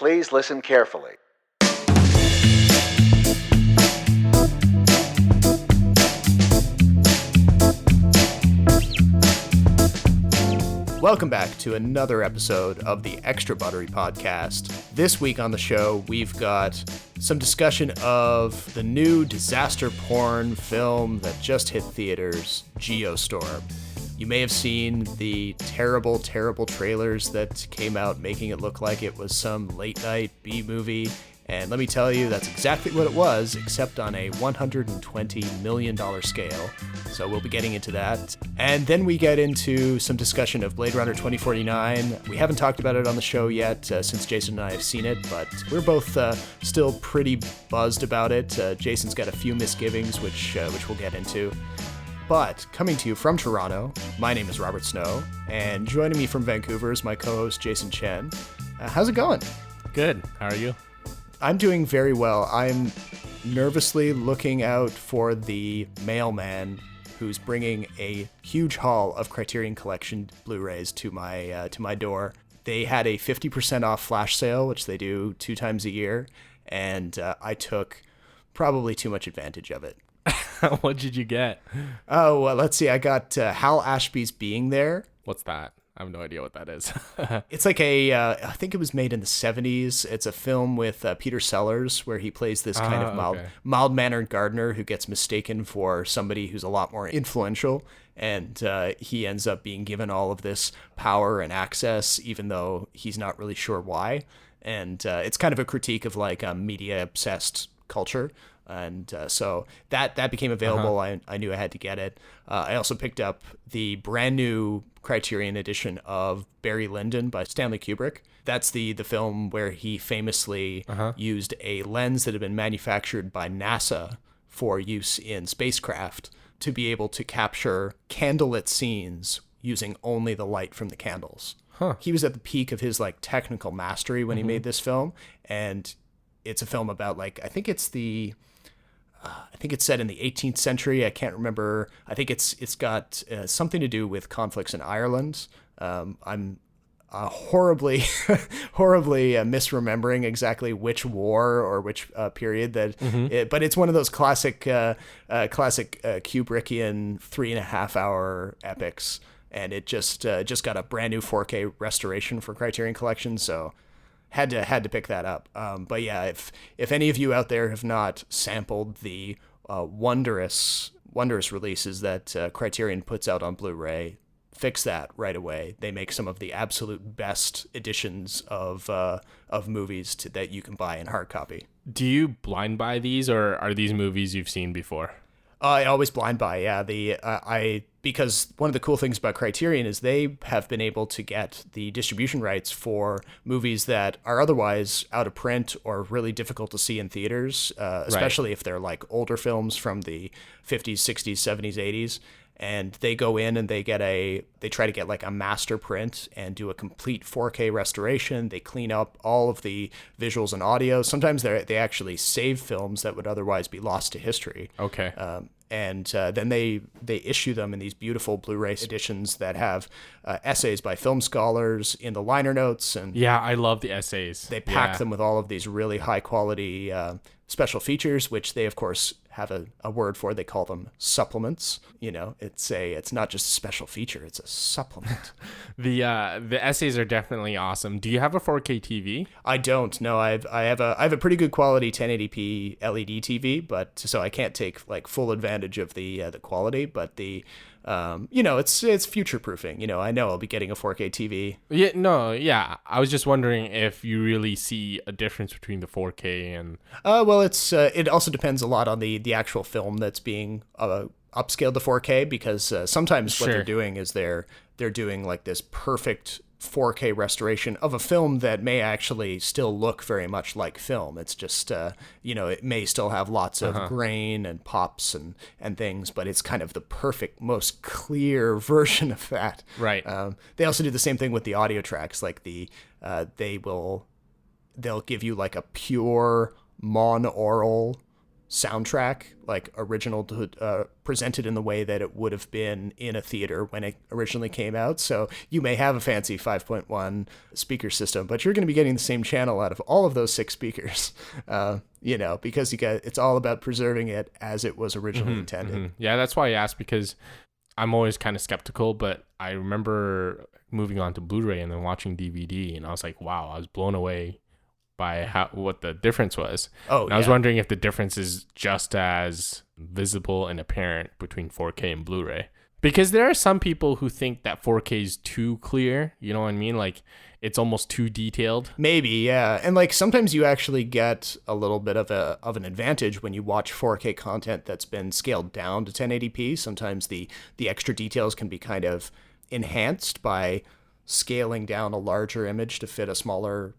Please listen carefully. Welcome back to another episode of the Extra Buttery Podcast. This week on the show, we've got some discussion of the new disaster porn film that just hit theaters, GEOSTORM. You may have seen the terrible, terrible trailers that came out making it look like it was some late-night B-movie. And let me tell you, that's exactly what it was, except on a $120 million scale. So we'll be getting into that. And then we get into some discussion of Blade Runner 2049. We haven't talked about it on the show yet, since Jason and I have seen it, but we're both still pretty buzzed about it. Jason's got a few misgivings, which we'll get into. But coming to you from Toronto, my name is Robert Snow, and joining me from Vancouver is my co-host Jason Chen. How's it going? Good. How are you? I'm doing very well. I'm nervously looking out for the mailman who's bringing a huge haul of Criterion Collection Blu-rays to my door. They had a 50% off flash sale, which they do 2 times a year, and I took probably too much advantage of it. What did you get? Oh, let's see. I got Hal Ashby's Being There. What's that? I have no idea what that is. It's like I think it was made in the 70s. It's a film with Peter Sellers where he plays this kind of mild-mannered gardener who gets mistaken for somebody who's a lot more influential. And he ends up being given all of this power and access, even though he's not really sure why. And it's kind of a critique of like a media-obsessed culture. And so that became available. I knew I had to get it. I also picked up the brand new Criterion edition of Barry Lyndon by Stanley Kubrick. That's the film where he famously used a lens that had been manufactured by NASA for use in spacecraft to be able to capture candlelit scenes using only the light from the candles. He was at the peak of his like technical mastery when he made this film, and it's a film about like I think it's set in the 18th century. I can't remember. I think it's got something to do with conflicts in Ireland. I'm horribly misremembering exactly which war or which period that. But it's one of those classic Kubrickian 3.5 hour epics, and it just got a brand new 4K restoration for Criterion Collection. So. Had to pick that up. But yeah, if any of you out there have not sampled the wondrous releases that Criterion puts out on Blu-ray, fix that right away. They make some of the absolute best editions of movies that you can buy in hard copy. Do you blind buy these, or are these movies you've seen before? I always blind buy, yeah. Because one of the cool things about Criterion is they have been able to get the distribution rights for movies that are otherwise out of print or really difficult to see in theaters, especially if they're like older films from the 50s, 60s, 70s, 80s. And they go in and they try to get like a master print and do a complete 4K restoration. They clean up all of the visuals and audio. Sometimes they actually save films that would otherwise be lost to history. Okay. And then they issue them in these beautiful Blu-ray editions that have essays by film scholars in the liner notes. And yeah, I love the essays. They pack them with all of these really high quality special features, which they of course have a word for. They call them supplements. You know, it's not just a special feature; it's a supplement. The essays are definitely awesome. Do you have a 4K TV? I don't. No, I have a pretty good quality 1080p LED TV, but so I can't take like full advantage of the quality. But it's future proofing. You know, I know I'll be getting a 4K TV. Yeah. I was just wondering if you really see a difference between the 4K and. Well, it also depends a lot on the actual film that's being upscaled to 4K, because sometimes what they're doing is they're doing like this perfect 4K restoration of a film that may actually still look very much like film. It's just, it may still have lots of grain and pops and things, but it's kind of the perfect, most clear version of that. Right. They also do the same thing with the audio tracks. Like they'll give you like a pure monaural soundtrack, like original to, presented in the way that it would have been in a theater when it originally came out. So you may have a fancy 5.1 speaker system, but you're going to be getting the same channel out of all of those 6 speakers, because it's all about preserving it as it was originally intended. Mm-hmm. Yeah, that's why I asked, because I'm always kind of skeptical, but I remember moving on to Blu-ray and then watching DVD, and I was like, wow, I was blown away by what the difference was. I was wondering if the difference is just as visible and apparent between 4K and Blu-ray. Because there are some people who think that 4K is too clear, you know what I mean? Like, it's almost too detailed. Maybe, yeah. And like sometimes you actually get a little bit of an advantage when you watch 4K content that's been scaled down to 1080p. Sometimes the extra details can be kind of enhanced by scaling down a larger image to fit a smaller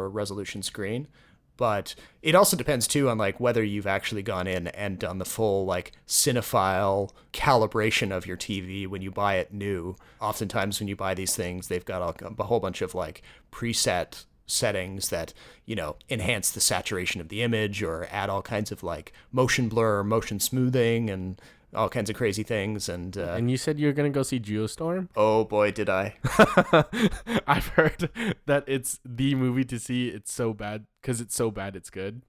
resolution screen. But it also depends too on like whether you've actually gone in and done the full like cinephile calibration of your TV when you buy it new. Oftentimes when you buy these things, they've got a whole bunch of like preset settings that, enhance the saturation of the image or add all kinds of like motion blur, motion smoothing, and all kinds of crazy things. And you said you were going to go see GEOSTORM? Oh boy, did I. I've heard that it's the movie to see. It's so bad. Because it's so bad, it's good.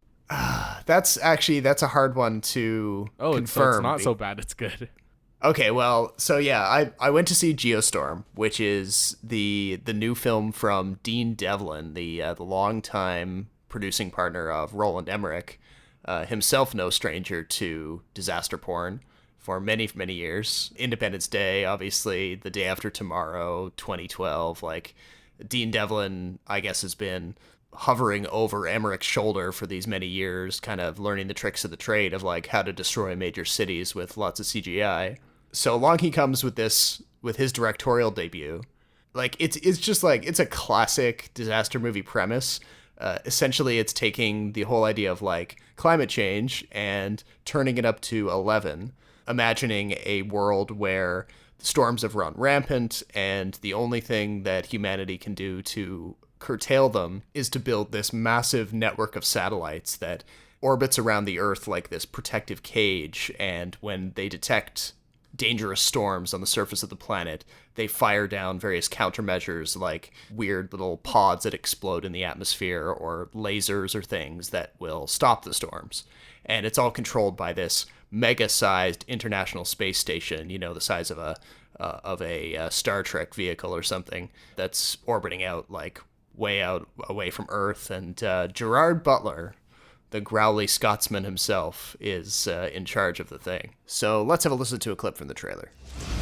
That's a hard one to confirm. So it's not so bad, it's good. Okay, well, so yeah, I went to see GEOSTORM, which is the new film from Dean Devlin, the longtime producing partner of Roland Emmerich, himself no stranger to disaster porn for many, many years. Independence Day, obviously, The Day After Tomorrow, 2012. Like, Dean Devlin, I guess, has been hovering over Emmerich's shoulder for these many years, kind of learning the tricks of the trade of like how to destroy major cities with lots of CGI. So along he comes with his directorial debut. Like it's just like, it's a classic disaster movie premise. Essentially it's taking the whole idea of like climate change and turning it up to 11, imagining a world where storms have run rampant and the only thing that humanity can do to curtail them is to build this massive network of satellites that orbits around the Earth like this protective cage, and when they detect dangerous storms on the surface of the planet, they fire down various countermeasures like weird little pods that explode in the atmosphere or lasers or things that will stop the storms. And it's all controlled by this mega-sized International Space Station, the size of a Star Trek vehicle or something, that's orbiting out like way out away from Earth. And Gerard Butler, the growly Scotsman himself, is in charge of the thing. So let's have a listen to a clip from the trailer.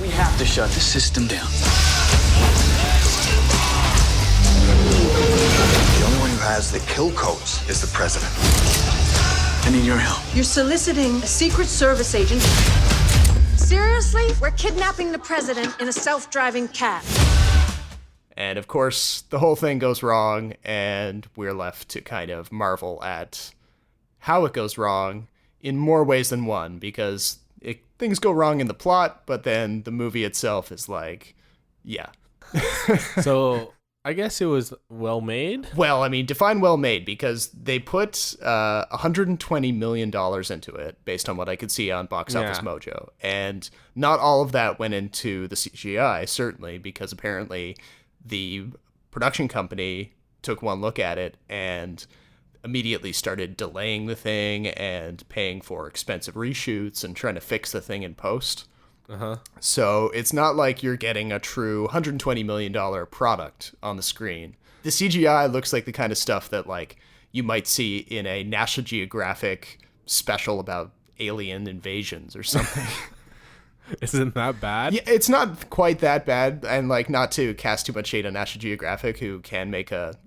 We have to shut the system down. The only one who has the kill codes is the president. I need your help. You're soliciting a Secret Service agent. Seriously? We're kidnapping the president in a self-driving cab. And of course, the whole thing goes wrong, and we're left to kind of marvel at how it goes wrong in more ways than one, because things go wrong in the plot, but then the movie itself is like, yeah. So I guess it was well made. Well, I mean, define well made, because they put $120 million into it, based on what I could see on Box Office Mojo. And not all of that went into the CGI, certainly, because apparently the production company took one look at it and immediately started delaying the thing and paying for expensive reshoots and trying to fix the thing in post. So it's not like you're getting a true $120 million product on the screen. The CGI looks like the kind of stuff that like you might see in a National Geographic special about alien invasions or something. Isn't that bad? Yeah, it's not quite that bad, and like not to cast too much shade on National Geographic, who can make a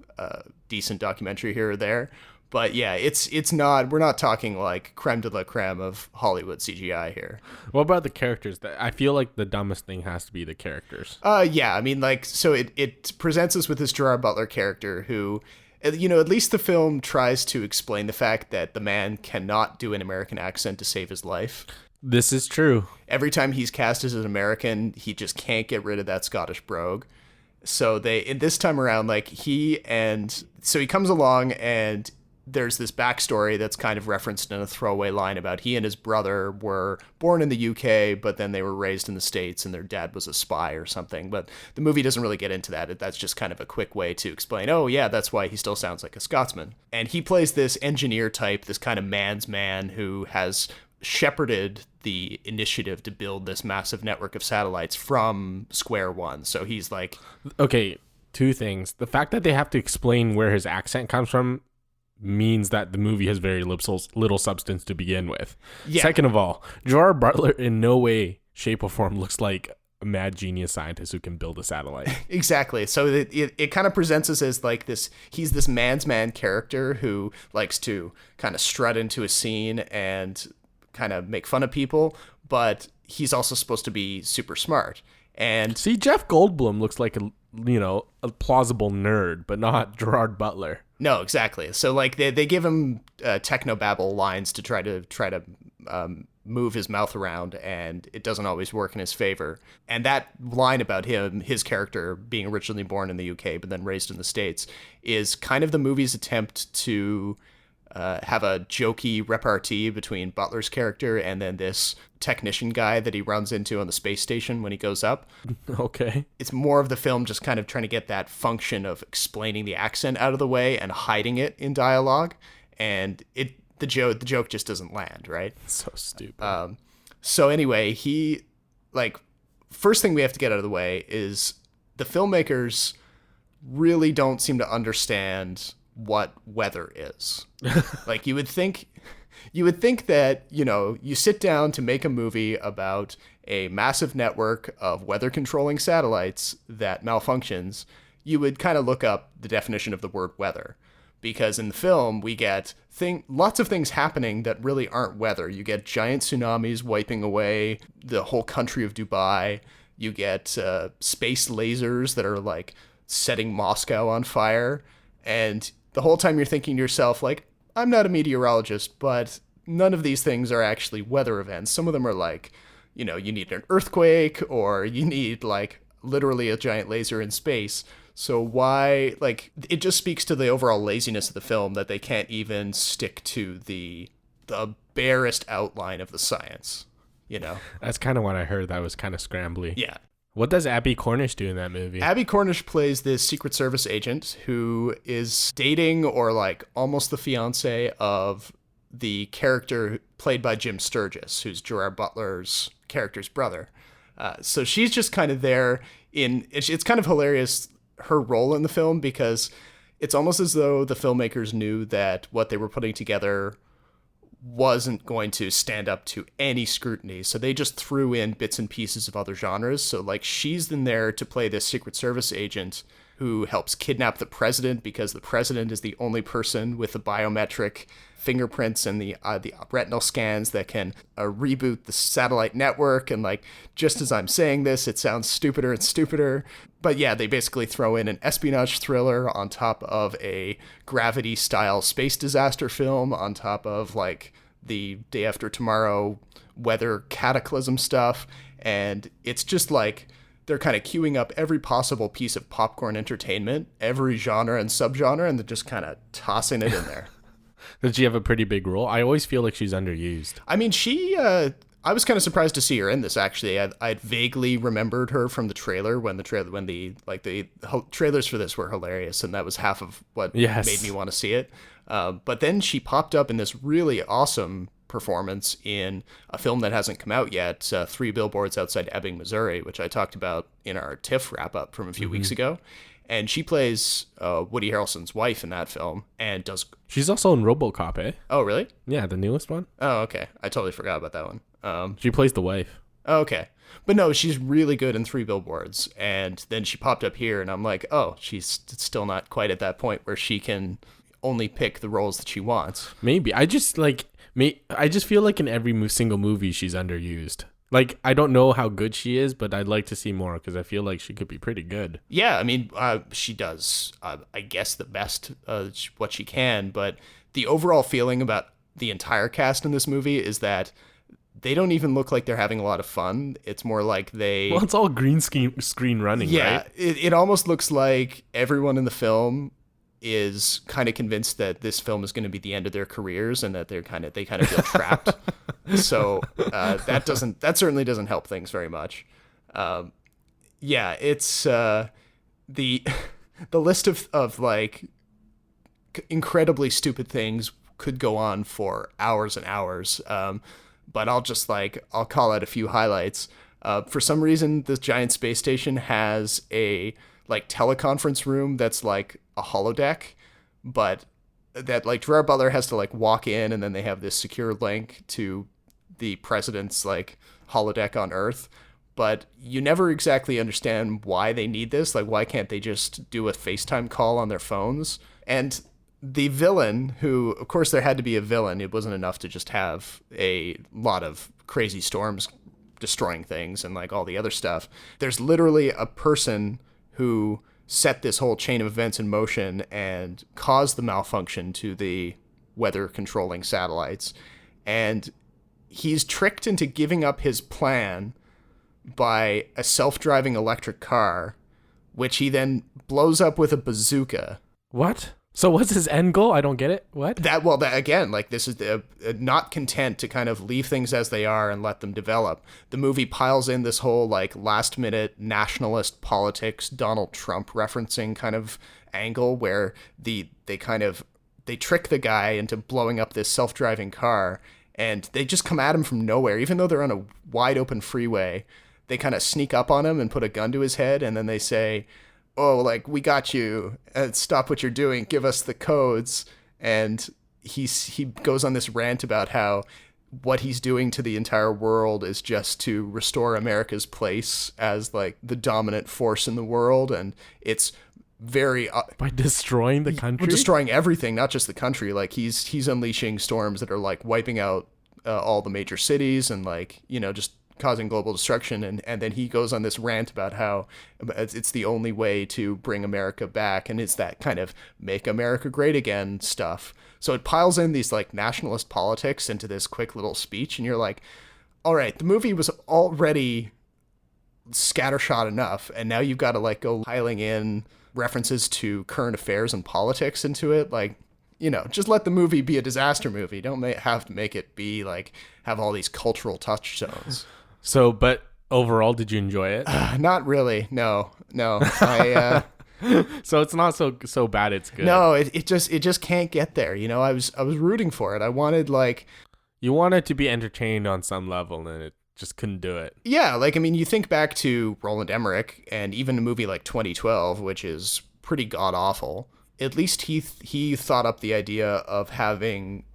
decent documentary here or there. But yeah, it's not. We're not talking like creme de la creme of Hollywood CGI here. What about the characters? I feel like the dumbest thing has to be the characters. Yeah, I mean, like, so it presents us with this Gerard Butler character who, at least the film tries to explain the fact that the man cannot do an American accent to save his life. This is true. Every time he's cast as an American, he just can't get rid of that Scottish brogue. So in this time around, like he comes along and there's this backstory that's kind of referenced in a throwaway line about he and his brother were born in the UK, but then they were raised in the States and their dad was a spy or something. But the movie doesn't really get into that. That's just kind of a quick way to explain, oh yeah, that's why he still sounds like a Scotsman. And he plays this engineer type, this kind of man's man who has shepherded the initiative to build this massive network of satellites from square one. So he's like... Okay, two things. The fact that they have to explain where his accent comes from means that the movie has very little substance to begin with. Yeah. Second of all, Gerard Butler in no way, shape, or form looks like a mad genius scientist who can build a satellite. Exactly. So it kind of presents us as like this, he's this man's man character who likes to kind of strut into a scene and kind of make fun of people, but he's also supposed to be super smart. And see, Jeff Goldblum looks like a plausible nerd, but not Gerard Butler. No, exactly. So like they give him technobabble lines to try to move his mouth around, and it doesn't always work in his favor. And that line about him, his character being originally born in the UK but then raised in the States, is kind of the movie's attempt to have a jokey repartee between Butler's character and then this technician guy that he runs into on the space station when he goes up. Okay. It's more of the film just kind of trying to get that function of explaining the accent out of the way and hiding it in dialogue. And the joke just doesn't land, right? So stupid. So anyway, first thing we have to get out of the way is the filmmakers really don't seem to understand what weather is. Like you would think that, you sit down to make a movie about a massive network of weather controlling satellites that malfunctions, you would kind of look up the definition of the word weather. Because in the film, we get lots of things happening that really aren't weather. You get giant tsunamis wiping away the whole country of Dubai. You get space lasers that are like setting Moscow on fire. And the whole time you're thinking to yourself, like, I'm not a meteorologist, but none of these things are actually weather events. Some of them are like, you need an earthquake or you need like literally a giant laser in space. So why, it just speaks to the overall laziness of the film that they can't even stick to the barest outline of the science, That's kind of what I heard. That was kind of scrambly. Yeah. What does Abby Cornish do in that movie? Abby Cornish plays this Secret Service agent who is dating or like almost the fiance of the character played by Jim Sturgis, who's Gerard Butler's character's brother. So she's just kind of there it's kind of hilarious, her role in the film, because it's almost as though the filmmakers knew that what they were putting together wasn't going to stand up to any scrutiny. So they just threw in bits and pieces of other genres. So like she's in there to play this Secret Service agent who helps kidnap the president because the president is the only person with the biometric fingerprints and the retinal scans that can reboot the satellite network. And like, just as I'm saying this, it sounds stupider and stupider. But yeah, they basically throw in an espionage thriller on top of a Gravity-style space disaster film, on top of like the Day After Tomorrow weather cataclysm stuff. And it's just like they're kind of queuing up every possible piece of popcorn entertainment, every genre and subgenre, and they're just kind of tossing it in there. Does she have a pretty big role? I always feel like she's underused. I mean, I was kind of surprised to see her in this, actually. I'd vaguely remembered her from the trailer when the trailers for this were hilarious, and that was half of what made me want to see it. But then she popped up in this really awesome performance in a film that hasn't come out yet, 3 Billboards Outside Ebbing, Missouri, which I talked about in our TIFF wrap-up from a few weeks ago. And she plays Woody Harrelson's wife in that film and does... She's also in RoboCop, eh? Oh, really? Yeah, the newest one. Oh, okay. I totally forgot about that one. She plays the wife. Oh, okay. But no, she's really good in 3 Billboards. And then she popped up here, and I'm like, oh, she's still not quite at that point where she can only pick the roles that she wants. Maybe. I just feel like in every single movie she's underused. Like, I don't know how good she is, but I'd like to see more because I feel like she could be pretty good. Yeah, I mean, she does, I guess, the best what she can. But the overall feeling about the entire cast in this movie is that they don't even look like they're having a lot of fun. It's more like Well, it's all green screen running, yeah, right? It almost looks like everyone in the film is kind of convinced that this film is going to be the end of their careers and that they kind of feel trapped. So that certainly doesn't help things very much. It's the list of like incredibly stupid things could go on for hours and hours. But I'll call out a few highlights. For some reason, this giant space station has a like teleconference room that's like a holodeck, but that like Gerard Butler has to like walk in, and then they have this secure link to the president's like holodeck on Earth. But you never exactly understand why they need this. Like, why can't they just do a FaceTime call on their phones? And the villain, who, of course, there had to be a villain. It wasn't enough to just have a lot of crazy storms destroying things and like all the other stuff. There's literally a person who set this whole chain of events in motion and caused the malfunction to the weather controlling satellites. And he's tricked into giving up his plan by a self-driving electric car, which he then blows up with a bazooka. What? So what's his end goal? I don't get it. What? That again, like this is not content to kind of leave things as they are and let them develop. The movie piles in this whole like last minute nationalist politics, Donald Trump referencing kind of angle where they trick the guy into blowing up this self-driving car, and they just come at him from nowhere, even though they're on a wide open freeway. They kind of sneak up on him and put a gun to his head, and then they say, "Oh, like, we got you. Stop what you're doing. Give us the codes." And he goes on this rant about how what he's doing to the entire world is just to restore America's place as like the dominant force in the world, and it's very by destroying the country, destroying everything, not just the country. Like he's unleashing storms that are like wiping out all the major cities and like, you know, just causing global destruction, and then he goes on this rant about how it's the only way to bring America back, and it's that kind of make America great again stuff. So it piles in these like nationalist politics into this quick little speech, and you're like, all right, the movie was already scattershot enough, and now you've got to like go piling in references to current affairs and politics into it. Like, you know, just let the movie be a disaster movie. Don't have to make it be like have all these cultural touchstones. So, but overall, did you enjoy it? Not really. No. So it's not so bad. It's good. No, it just can't get there. You know, I was rooting for it. I wanted like, you wanted to be entertained on some level, and it just couldn't do it. Yeah, like I mean, you think back to Roland Emmerich and even a movie like 2012, which is pretty god awful. At least he thought up the idea of having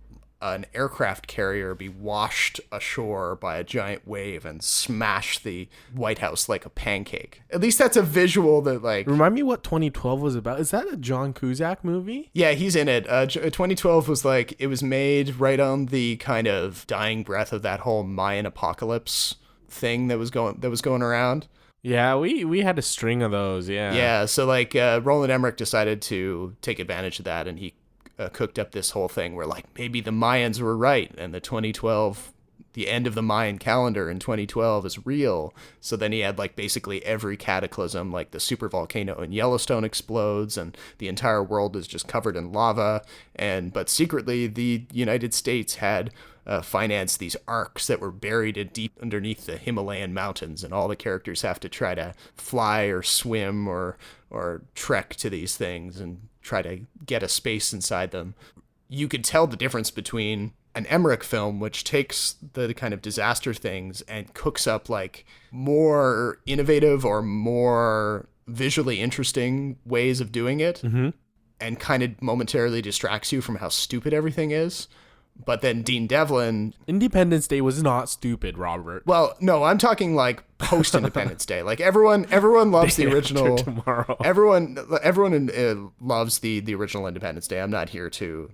an aircraft carrier be washed ashore by a giant wave and smash the White House like a pancake. At least that's a visual that like... Remind me what 2012 was about. Is that a John Cusack movie? Yeah, he's in it. 2012 was like, it was made right on the kind of dying breath of that whole Mayan apocalypse thing that was going around. Yeah, we had a string of those, yeah. Yeah, so like Roland Emmerich decided to take advantage of that, and he cooked up this whole thing where like maybe the Mayans were right and the end of the Mayan calendar in 2012 is real. So then he had like basically every cataclysm, like the super volcano in Yellowstone explodes and the entire world is just covered in lava. But secretly the United States had financed these arcs that were buried deep underneath the Himalayan mountains, and all the characters have to try to fly or swim or trek to these things and try to get a space inside them. You could tell the difference between an Emmerich film, which takes the kind of disaster things and cooks up like more innovative or more visually interesting ways of doing it, and kind of momentarily distracts you from how stupid everything is. But then Dean Devlin... Independence Day was not stupid, Robert. Well, no, I'm talking like post-Independence Day. Like everyone loves the original... Tomorrow. Everyone loves the original Independence Day. I'm not here to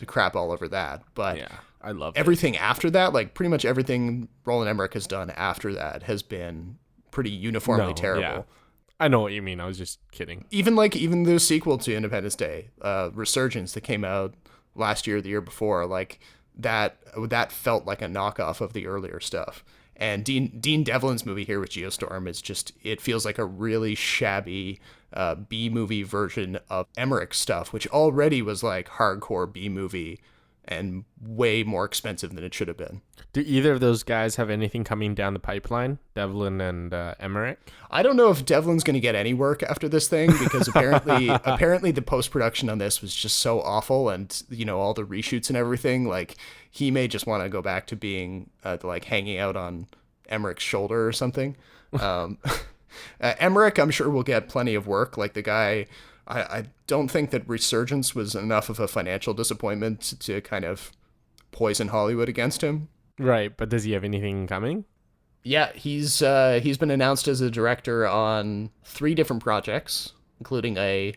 crap all over that. But yeah, I love everything after that. Like pretty much everything Roland Emmerich has done after that has been pretty uniformly terrible. Yeah. I know what you mean. I was just kidding. Even the sequel to Independence Day, Resurgence, that came out last year, the year before, like that felt like a knockoff of the earlier stuff. And Dean Devlin's movie here with GEOSTORM is just, it feels like a really shabby B-movie version of Emmerich's stuff, which already was like hardcore B-movie and way more expensive than it should have been. Do either of those guys have anything coming down the pipeline, Devlin and Emmerich? I don't know if Devlin's going to get any work after this thing, because apparently the post-production on this was just so awful, and all the reshoots and everything, like he may just want to go back to being like hanging out on Emmerich's shoulder or something. Emmerich, I'm sure, will get plenty of work. Like the guy, I don't think that Resurgence was enough of a financial disappointment to kind of poison Hollywood against him. Right, but does he have anything coming? Yeah, he's been announced as a director on 3 different projects, including a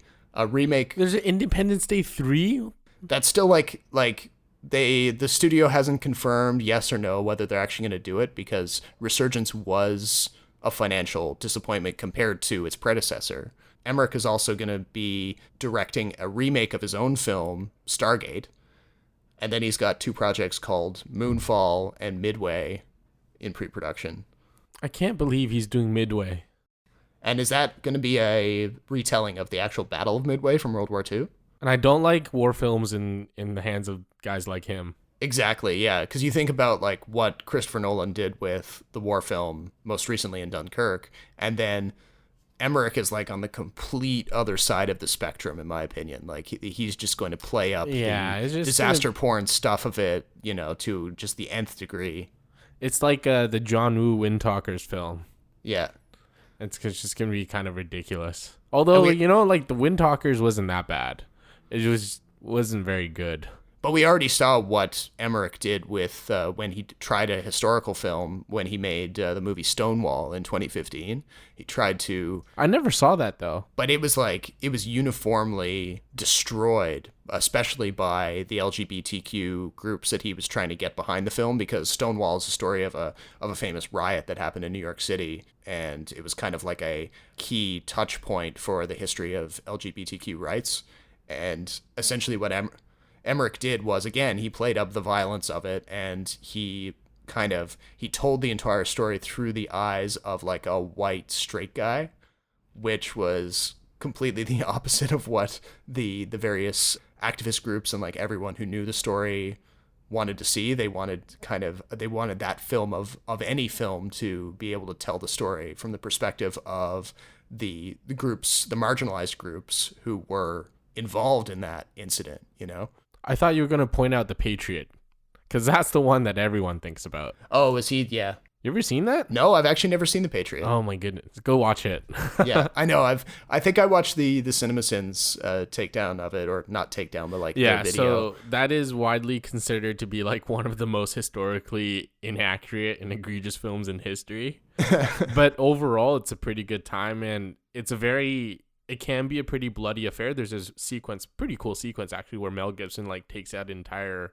remake. There's an Independence Day 3? That's still like the studio hasn't confirmed yes or no whether they're actually going to do it, because Resurgence was a financial disappointment compared to its predecessor. Emmerich is also going to be directing a remake of his own film, Stargate. And then he's got 2 projects called Moonfall and Midway in pre-production. I can't believe he's doing Midway. And is that going to be a retelling of the actual Battle of Midway from World War II? And I don't like war films in the hands of guys like him. Exactly, yeah. Because you think about like what Christopher Nolan did with the war film most recently in Dunkirk, and then Emmerich is like on the complete other side of the spectrum, in my opinion. Like he's just going to play up the disaster porn stuff of it, to just the nth degree. It's like the John Woo Windtalkers film. Yeah. It's just going to be kind of ridiculous. Although, like the Windtalkers wasn't that bad. It wasn't very good. But we already saw what Emmerich did with when he tried a historical film when he made the movie Stonewall in 2015. He tried to... I never saw that, though. But it was uniformly destroyed, especially by the LGBTQ groups that he was trying to get behind the film, because Stonewall is a story of a famous riot that happened in New York City, and it was kind of like a key touch point for the history of LGBTQ rights. And essentially what Emmerich did was, again, he played up the violence of it, and he told the entire story through the eyes of like a white straight guy, which was completely the opposite of what the various activist groups and like everyone who knew the story wanted to see. They wanted that film of any film to be able to tell the story from the perspective of the groups, the marginalized groups who were involved in that incident, I thought you were going to point out The Patriot, because that's the one that everyone thinks about. Oh, is he? Yeah. You ever seen that? No, I've actually never seen The Patriot. Oh my goodness. Go watch it. Yeah, I know. I think I watched the CinemaSins takedown of it, or not takedown, but like the video. So that is widely considered to be like one of the most historically inaccurate and egregious films in history. But overall, it's a pretty good time, and it can be a pretty bloody affair. There's this pretty cool sequence actually, where Mel Gibson like takes out an entire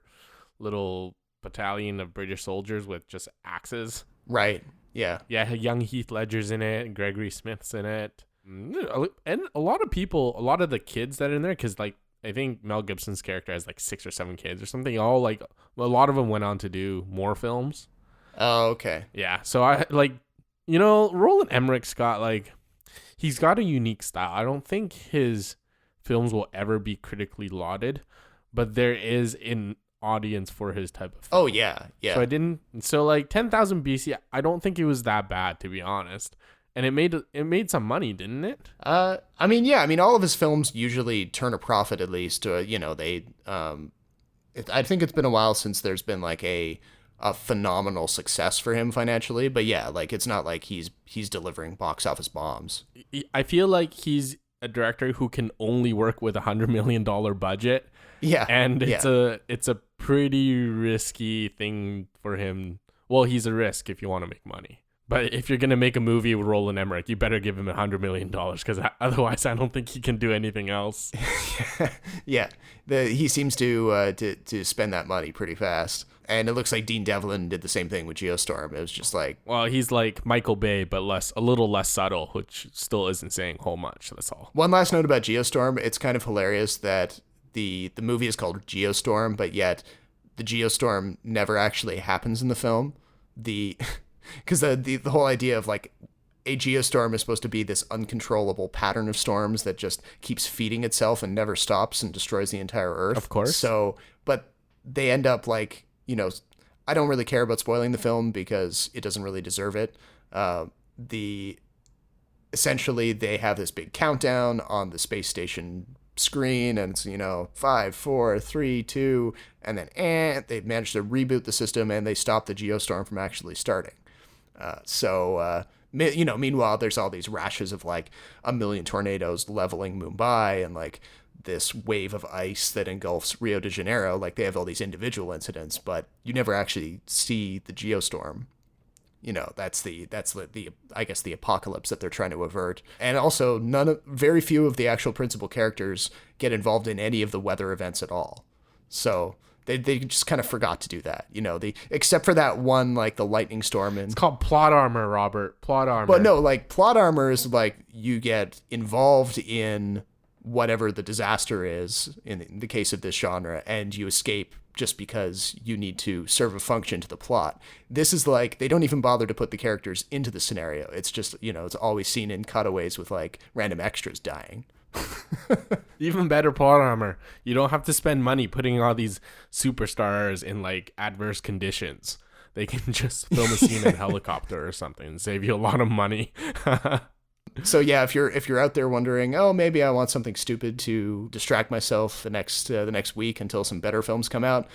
little battalion of British soldiers with just axes. Right. Yeah. Yeah. Young Heath Ledger's in it, and Gregory Smith's in it, and a lot of the kids that are in there, because like I think Mel Gibson's character has like 6 or 7 kids or something. All like a lot of them went on to do more films. Oh, okay. Yeah. So I like, Roland Emmerich's got like, he's got a unique style. I don't think his films will ever be critically lauded, but there is an audience for his type of film. Oh, yeah. Yeah. So like 10,000 BC, I don't think it was that bad, to be honest. And it made some money, didn't it? I mean, all of his films usually turn a profit, at least. I think it's been a while since there's been like a phenomenal success for him financially, but yeah, like it's not like he's delivering box office bombs. I feel like he's a director who can only work with $100 million budget. Yeah. And it's a pretty risky thing for him. Well, he's a risk if you want to make money. But if you're going to make a movie with Roland Emmerich, you better give him $100 million, because otherwise I don't think he can do anything else. Yeah. He seems to spend that money pretty fast. And it looks like Dean Devlin did the same thing with GEOSTORM. It was just like... Well, he's like Michael Bay, but a little less subtle, which still isn't saying whole much. That's all. One last note about GEOSTORM. It's kind of hilarious that the movie is called GEOSTORM, but yet the GEOSTORM never actually happens in the film. because the whole idea of like a geostorm is supposed to be this uncontrollable pattern of storms that just keeps feeding itself and never stops and destroys the entire Earth. Of course. So, but they end up like, I don't really care about spoiling the film because it doesn't really deserve it. Essentially they have this big countdown on the space station screen, and it's 5, 4, 3, 2, and then they managed to reboot the system and they stop the geostorm from actually starting. Meanwhile, there's all these rashes of like a million tornadoes leveling Mumbai and like this wave of ice that engulfs Rio de Janeiro. Like they have all these individual incidents, but you never actually see the geostorm. That's the I guess the apocalypse that they're trying to avert. And also very few of the actual principal characters get involved in any of the weather events at all. So they just kind of forgot to do that, except for that one, like the lightning storm. It's called plot armor, Robert. Plot armor. But no, like plot armor is like you get involved in whatever the disaster is in the case of this genre, and you escape just because you need to serve a function to the plot. This is like, they don't even bother to put the characters into the scenario. It's just, it's always seen in cutaways with like random extras dying. Even better plot armor. You don't have to spend money putting all these superstars in like adverse conditions. They can just film a scene in a helicopter or something and save you a lot of money. So yeah, if you're out there wondering, oh, maybe I want something stupid to distract myself the next week until some better films come out,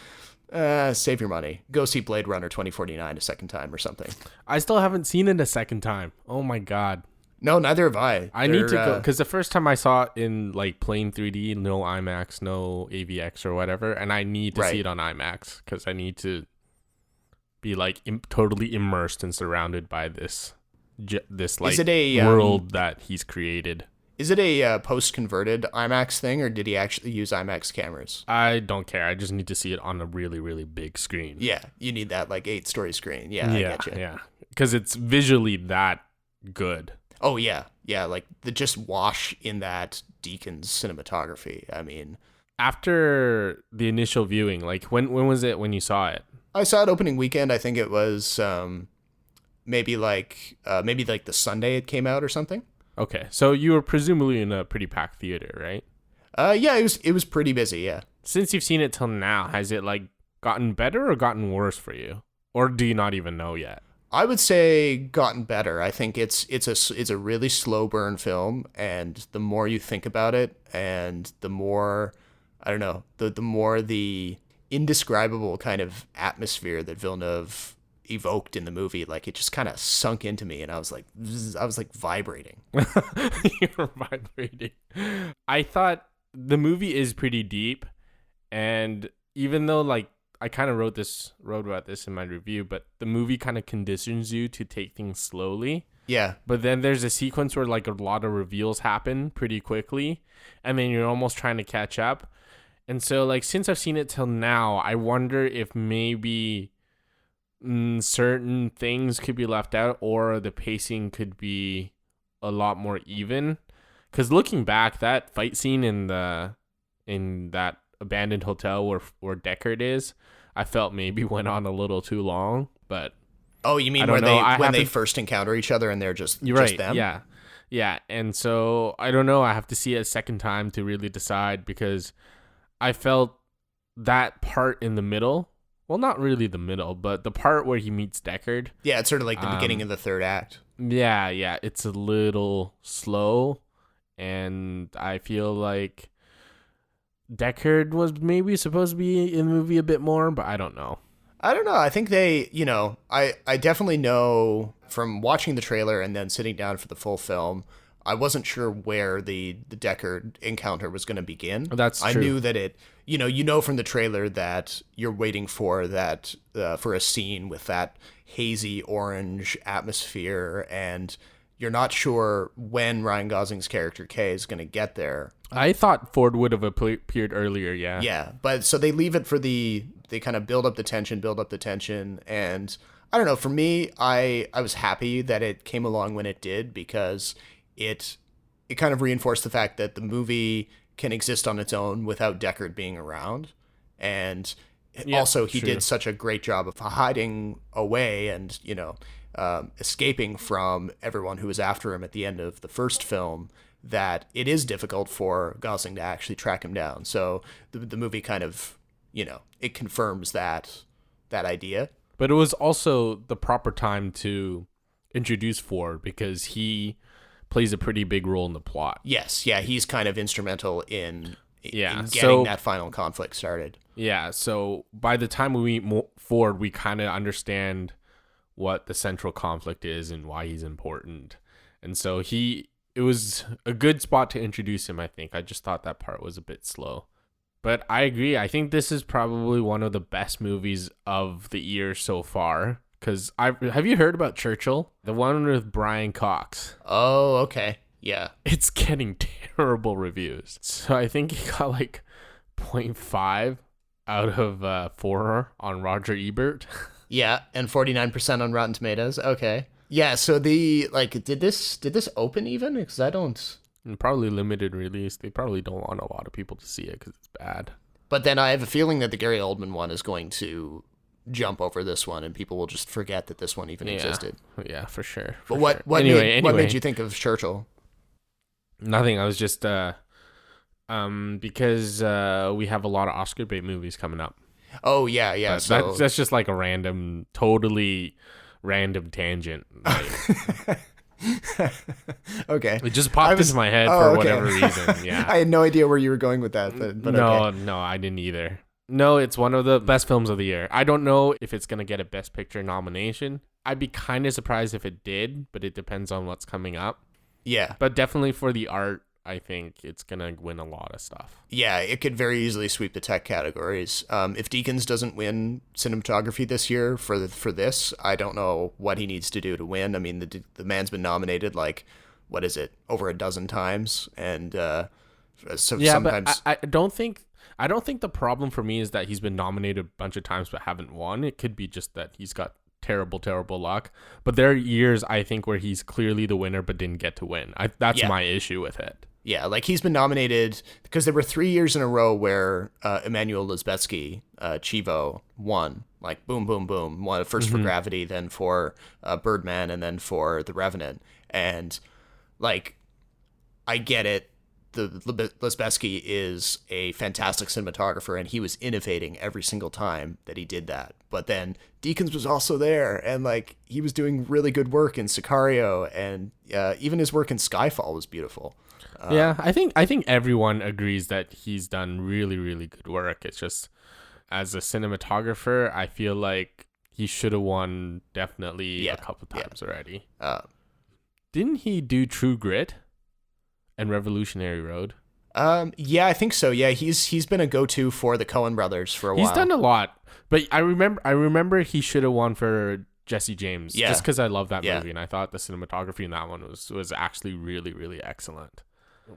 save your money. Go see Blade Runner 2049 a second time or something. I still haven't seen it a second time. Oh my god. No, neither have I. I need to go, because the first time I saw it in like plain 3D, no IMAX, no AVX or whatever, and I need to see it on IMAX because I need to be like totally immersed and surrounded by this like world that he's created. Is it a post-converted IMAX thing, or did he actually use IMAX cameras? I don't care. I just need to see it on a really, really big screen. Yeah, you need that like 8-story screen. Yeah, I get you. Yeah, because it's visually that good. Oh yeah, like the just wash in that Deacon's cinematography. I mean, after the initial viewing, like when was it when you saw it? I saw it opening weekend. I think it was maybe like the Sunday it came out or something. Okay, so you were presumably in a pretty packed theater, right? Yeah, it was pretty busy. Yeah. Since you've seen it till now, has it like gotten better or gotten worse for you, or do you not even know yet? I would say gotten better. I think it's a really slow burn film, and the more you think about it, and the more, I don't know, the more the indescribable kind of atmosphere that Villeneuve evoked in the movie, like it just kind of sunk into me, and I was like vibrating. You were vibrating. I thought the movie is pretty deep, and even though like I kind of wrote about this in my review, but the movie kind of conditions you to take things slowly. Yeah. But then there's a sequence where like a lot of reveals happen pretty quickly, and then you're almost trying to catch up. And so like since I've seen it till now, I wonder if maybe certain things could be left out, or the pacing could be a lot more even. Because looking back, that fight scene in that abandoned hotel where Deckard is, I felt maybe went on a little too long. But oh, you mean when they first encounter each other and they're just them? Yeah. And so I don't know. I have to see it a second time to really decide, because I felt that part in the middle. Well, not really the middle, but the part where he meets Deckard. Yeah, it's sort of like the beginning of the third act. Yeah, it's a little slow, and I feel like Deckard was maybe supposed to be in the movie a bit more, but I don't know. I think they, I definitely know from watching the trailer and then sitting down for the full film, I wasn't sure where the Deckard encounter was going to begin. That's true. I knew that it, you know from the trailer that you're waiting for that, for a scene with that hazy orange atmosphere, and you're not sure when Ryan Gosling's character Kay is going to get there. I thought Ford would have appeared earlier, yeah. Yeah, but so they leave it for they kind of build up the tension, and I don't know, for me, I was happy that it came along when it did, because it kind of reinforced the fact that the movie can exist on its own without Deckard being around. And also he did such a great job of hiding away and, escaping from everyone who was after him at the end of the first film, that it is difficult for Gosling to actually track him down. So the movie kind of, it confirms that idea. But it was also the proper time to introduce Ford because he plays a pretty big role in the plot. Yes, yeah, he's kind of instrumental in getting that final conflict started. Yeah, so by the time we meet Ford, we kind of understand what the central conflict is and why he's important. And so it was a good spot to introduce him, I think. I just thought that part was a bit slow. But I agree. I think this is probably one of the best movies of the year so far. Because have you heard about Churchill? The one with Brian Cox. Oh, okay. Yeah. It's getting terrible reviews. So I think it got like 0.5 out of 4 on Roger Ebert. Yeah, and 49% on Rotten Tomatoes. Okay. Yeah, so did this open even? Because I don't... Probably limited release. They probably don't want a lot of people to see it because it's bad. But then I have a feeling that the Gary Oldman one is going to jump over this one, and people will just forget that this one even existed. Yeah, for sure. But what made you think of Churchill? Nothing. I was just because we have a lot of Oscar bait movies coming up. Oh yeah. So that's just like a totally random tangent. Like, okay. It just popped into my head for whatever reason. Yeah. I had no idea where you were going with that, but no, okay. No, I didn't either. No, it's one of the best films of the year. I don't know if it's going to get a Best Picture nomination. I'd be kind of surprised if it did, but it depends on what's coming up. Yeah. But definitely for the art, I think it's going to win a lot of stuff. Yeah, it could very easily sweep the tech categories. If Deakins doesn't win cinematography this year for this, I don't know what he needs to do to win. I mean, the man's been nominated over a dozen times, and sometimes. But I don't think the problem for me is that he's been nominated a bunch of times but haven't won. It could be just that he's got terrible luck. But there are years, I think, where he's clearly the winner but didn't get to win. That's my issue with it. Yeah, like he's been nominated because there were 3 years in a row where Emmanuel Lubezki, Chivo, won. Like boom, boom, boom. One first for Gravity, then for Birdman, and then for The Revenant. And like, I get it. Lubezki is a fantastic cinematographer, and he was innovating every single time that he did that. But then Deakins was also there, and like he was doing really good work in Sicario, and even his work in Skyfall was beautiful. Yeah, I think everyone agrees that he's done really, really good work. It's just, as a cinematographer, I feel like he should have won definitely a couple times already. Didn't he do True Grit and Revolutionary Road? Yeah, I think so. Yeah, he's been a go-to for the Coen brothers for a while. He's done a lot, but I remember he should have won for Jesse James, just because I love that movie, and I thought the cinematography in that one was actually really, really excellent.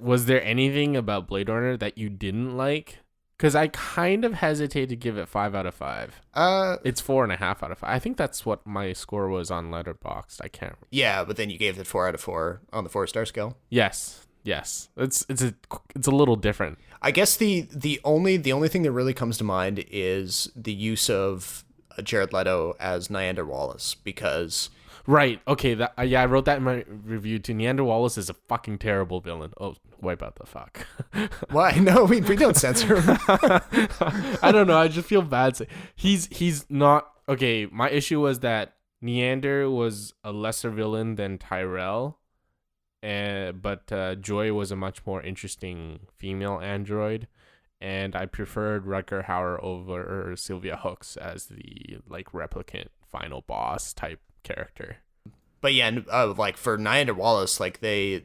Was there anything about Blade Runner that you didn't like? Because I kind of hesitate to give it 5 out of 5. It's 4.5 out of 5. I think that's what my score was on Letterboxd. I can't. Yeah, but then you gave it 4 out of 4 on the 4-star scale. Yes. It's a little different. I guess the only thing that really comes to mind is the use of Jared Leto as Neander Wallace, because. Right. Okay. I wrote that in my review too. Neander Wallace is a fucking terrible villain. Oh, wipe out the fuck. Why? No, we don't censor him. I don't know. I just feel bad. He's not okay. My issue was that Neander was a lesser villain than Tyrell, but Joy was a much more interesting female android, and I preferred Rutger Hauer over Sylvia Hooks as the replicant final boss type character. But yeah, like for Neander Wallace, like they,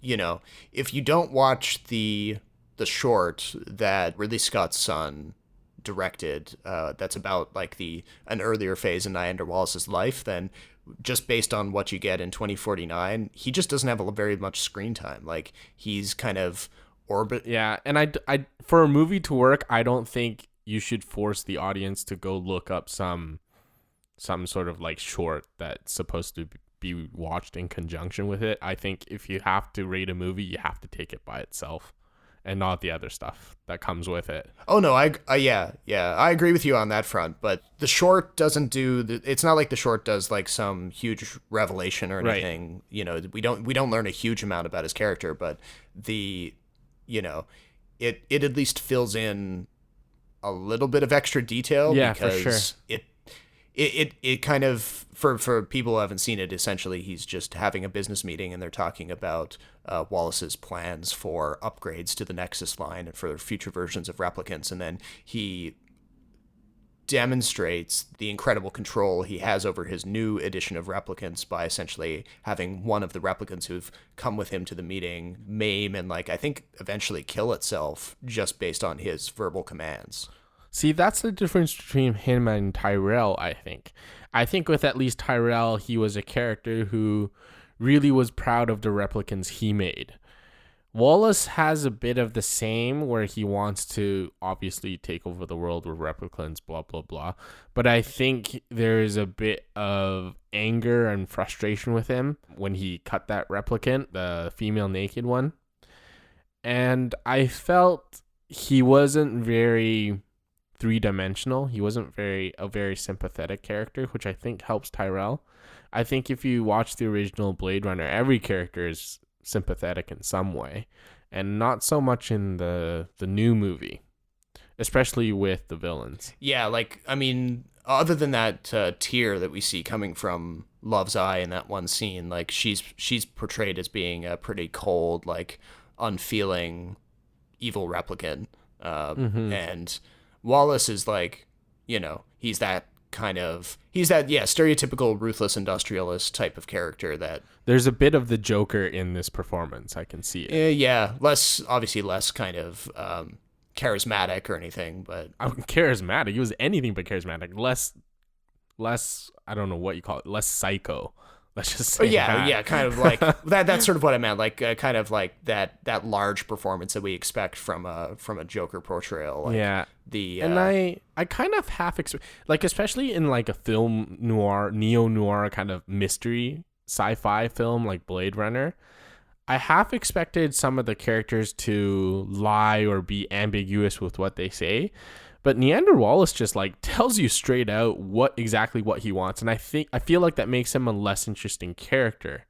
if you don't watch the short that Ridley Scott's son directed, that's about like an earlier phase in Neander Wallace's life, then just based on what you get in 2049, he just doesn't have very much screen time. Like he's kind of orbit. Yeah, and I for a movie to work, I don't think you should force the audience to go look up some sort of short that's supposed to be watched in conjunction with it. I think if you have to rate a movie, you have to take it by itself. and not the other stuff that comes with it. Oh no, yeah, I agree with you on that front. But the short doesn't it's not like the short does like some huge revelation or anything. Right. You know, we don't learn a huge amount about his character, but it at least fills in a little bit of extra detail. Yeah, because for sure. It kind of, for people who haven't seen it, essentially he's just having a business meeting and they're talking about Wallace's plans for upgrades to the Nexus line and for future versions of replicants. And then he demonstrates the incredible control he has over his new edition of replicants by essentially having one of the replicants who've come with him to the meeting maim and I think eventually kill itself just based on his verbal commands. See, that's the difference between him and Tyrell, I think. I think with at least Tyrell, he was a character who really was proud of the replicants he made. Wallace has a bit of the same, where he wants to obviously take over the world with replicants, blah, blah, blah. But I think there is a bit of anger and frustration with him when he cut that replicant, the female naked one. And I felt he wasn't very three-dimensional. He wasn't a very sympathetic character, which I think helps Tyrell. I think if you watch the original Blade Runner, every character is sympathetic in some way, and not so much in the new movie, especially with the villains. Yeah, other than that tear that we see coming from Love's eye in that one scene, she's portrayed as being a pretty cold, unfeeling, evil replicant, and Wallace is he's that stereotypical ruthless industrialist type of character that there's a bit of the Joker in this performance. I can see it. Less kind of charismatic or anything, but charismatic. He was anything but charismatic. Less I don't know what you call it. Less psycho. Let's just say kind of like that. That's sort of what I meant. Kind of like that large performance that we expect from a Joker portrayal. And I kind of half expect, especially in a film noir, neo noir kind of mystery sci-fi film like Blade Runner. I half expected some of the characters to lie or be ambiguous with what they say. But Neander Wallace just tells you straight out what he wants, and I feel like that makes him a less interesting character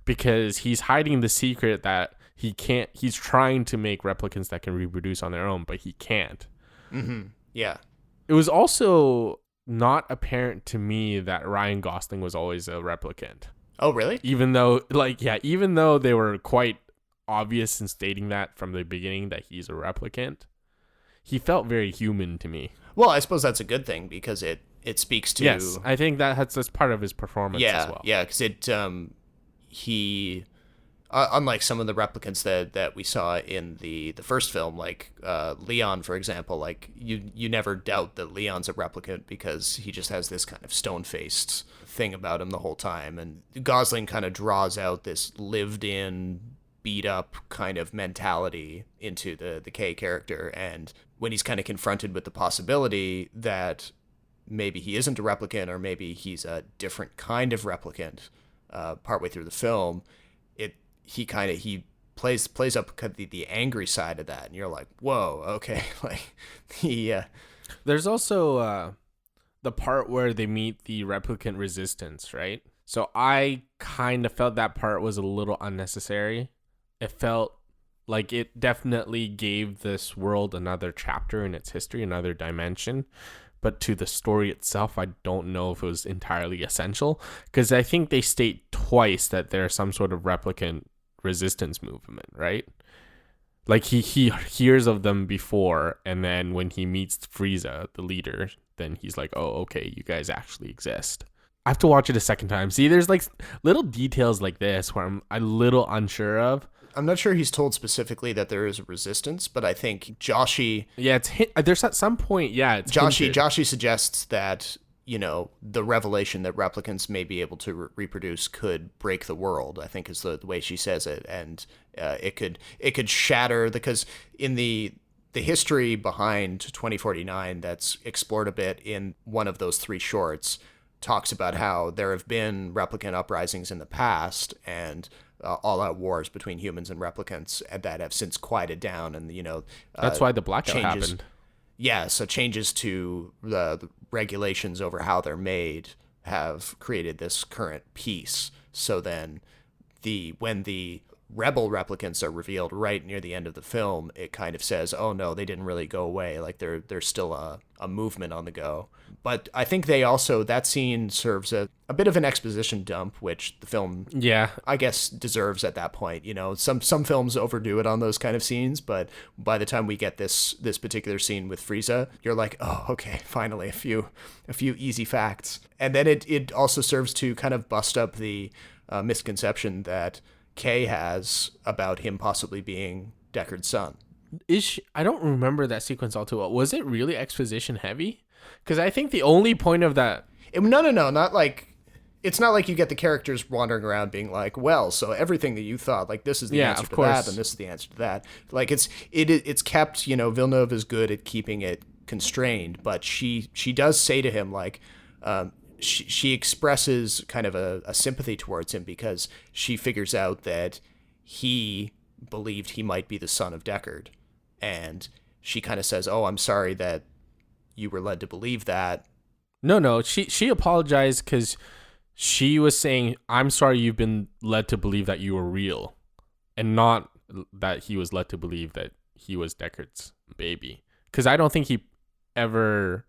because he's hiding the secret that he's trying to make replicants that can reproduce on their own, but he can't. Mm-hmm. Yeah. It was also not apparent to me that Ryan Gosling was always a replicant. Oh, really? Even though they were quite obvious in stating that from the beginning that he's a replicant. He felt very human to me. Well, I suppose that's a good thing because it speaks to... Yes, I think that's part of his performance as well. Yeah, because he... unlike some of the replicants that we saw in the first film, Leon, for example, you never doubt that Leon's a replicant because he just has this kind of stone-faced thing about him the whole time. And Gosling kind of draws out this lived-in, beat-up kind of mentality into the K character. And when he's kind of confronted with the possibility that maybe he isn't a replicant or maybe he's a different kind of replicant partway through the film, he plays up the angry side of that, and you're like, whoa, okay. There's also the part where they meet the replicant resistance, right? So I kind of felt that part was a little unnecessary. It felt like it definitely gave this world another chapter in its history, another dimension. But to the story itself, I don't know if it was entirely essential, because I think they state twice that there's some sort of replicant resistance movement, right? He hears of them before, and then when he meets Frieza, the leader, then he's like, oh, okay, you guys actually exist. I have to watch it a second time. See, there's little details like this where I'm a little unsure of. I'm not sure he's told specifically that there is a resistance, but I think Joshi... Yeah, there's at some point, it's Joshi suggests that, the revelation that replicants may be able to reproduce could break the world, I think is the way she says it. And it could shatter, because in the history behind 2049 that's explored a bit in one of those three shorts, talks about how there have been replicant uprisings in the past, and all-out wars between humans and replicants that have since quieted down, and that's why the blackout happened. Yeah, so changes to the regulations over how they're made have created this current peace. So then when the rebel replicants are revealed right near the end of the film, it kind of says, oh no, they didn't really go away. Like there's still a movement on the go. But I think that scene serves a bit of an exposition dump, which the film, I guess, deserves at that point. Some films overdo it on those kind of scenes, but by the time we get this particular scene with Frieza, you're like, oh, okay, finally a few easy facts. And then it also serves to kind of bust up the misconception that Kay has about him possibly being Deckard's son. I don't remember that sequence all too well. Was it really exposition heavy? Because I think the only point of that... No, not like... It's not like you get the characters wandering around being like, well, so everything that you thought, like, this is the answer to that, and this is the answer to that. Like, it's kept, Villeneuve is good at keeping it constrained, but she does say to him, like... She expresses kind of a sympathy towards him because she figures out that he believed he might be the son of Deckard. And she kind of says, oh, I'm sorry that you were led to believe that. No, she apologized because she was saying, I'm sorry you've been led to believe that you were real, and not that he was led to believe that he was Deckard's baby. Because I don't think he ever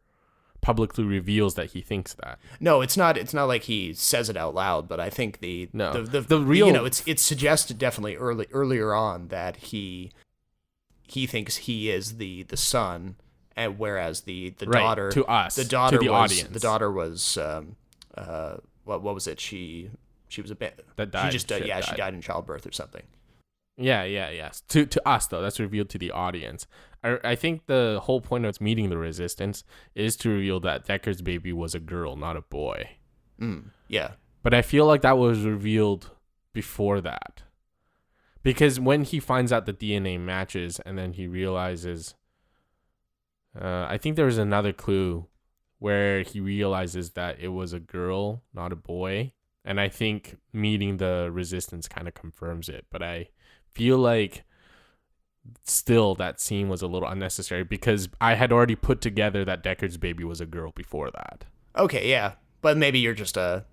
publicly reveals that he thinks that. No, it's not like he says it out loud, but I think the real, it's suggested definitely earlier on that he thinks he is the son, and whereas the daughter to us, the daughter to the was, audience, the daughter was what was it, she was a bit that died. She died in childbirth or something. Yeah. To us though, that's revealed to the audience. I think the whole point of meeting the Resistance is to reveal that Deckard's baby was a girl, not a boy. Yeah. But I feel like that was revealed before that. Because when he finds out the DNA matches and then he realizes... I think there was another clue where he realizes that it was a girl, not a boy. And I think meeting the Resistance kind of confirms it. But I feel like still that scene was a little unnecessary because I had already put together that Deckard's baby was a girl before that. Okay, yeah. But maybe you're just a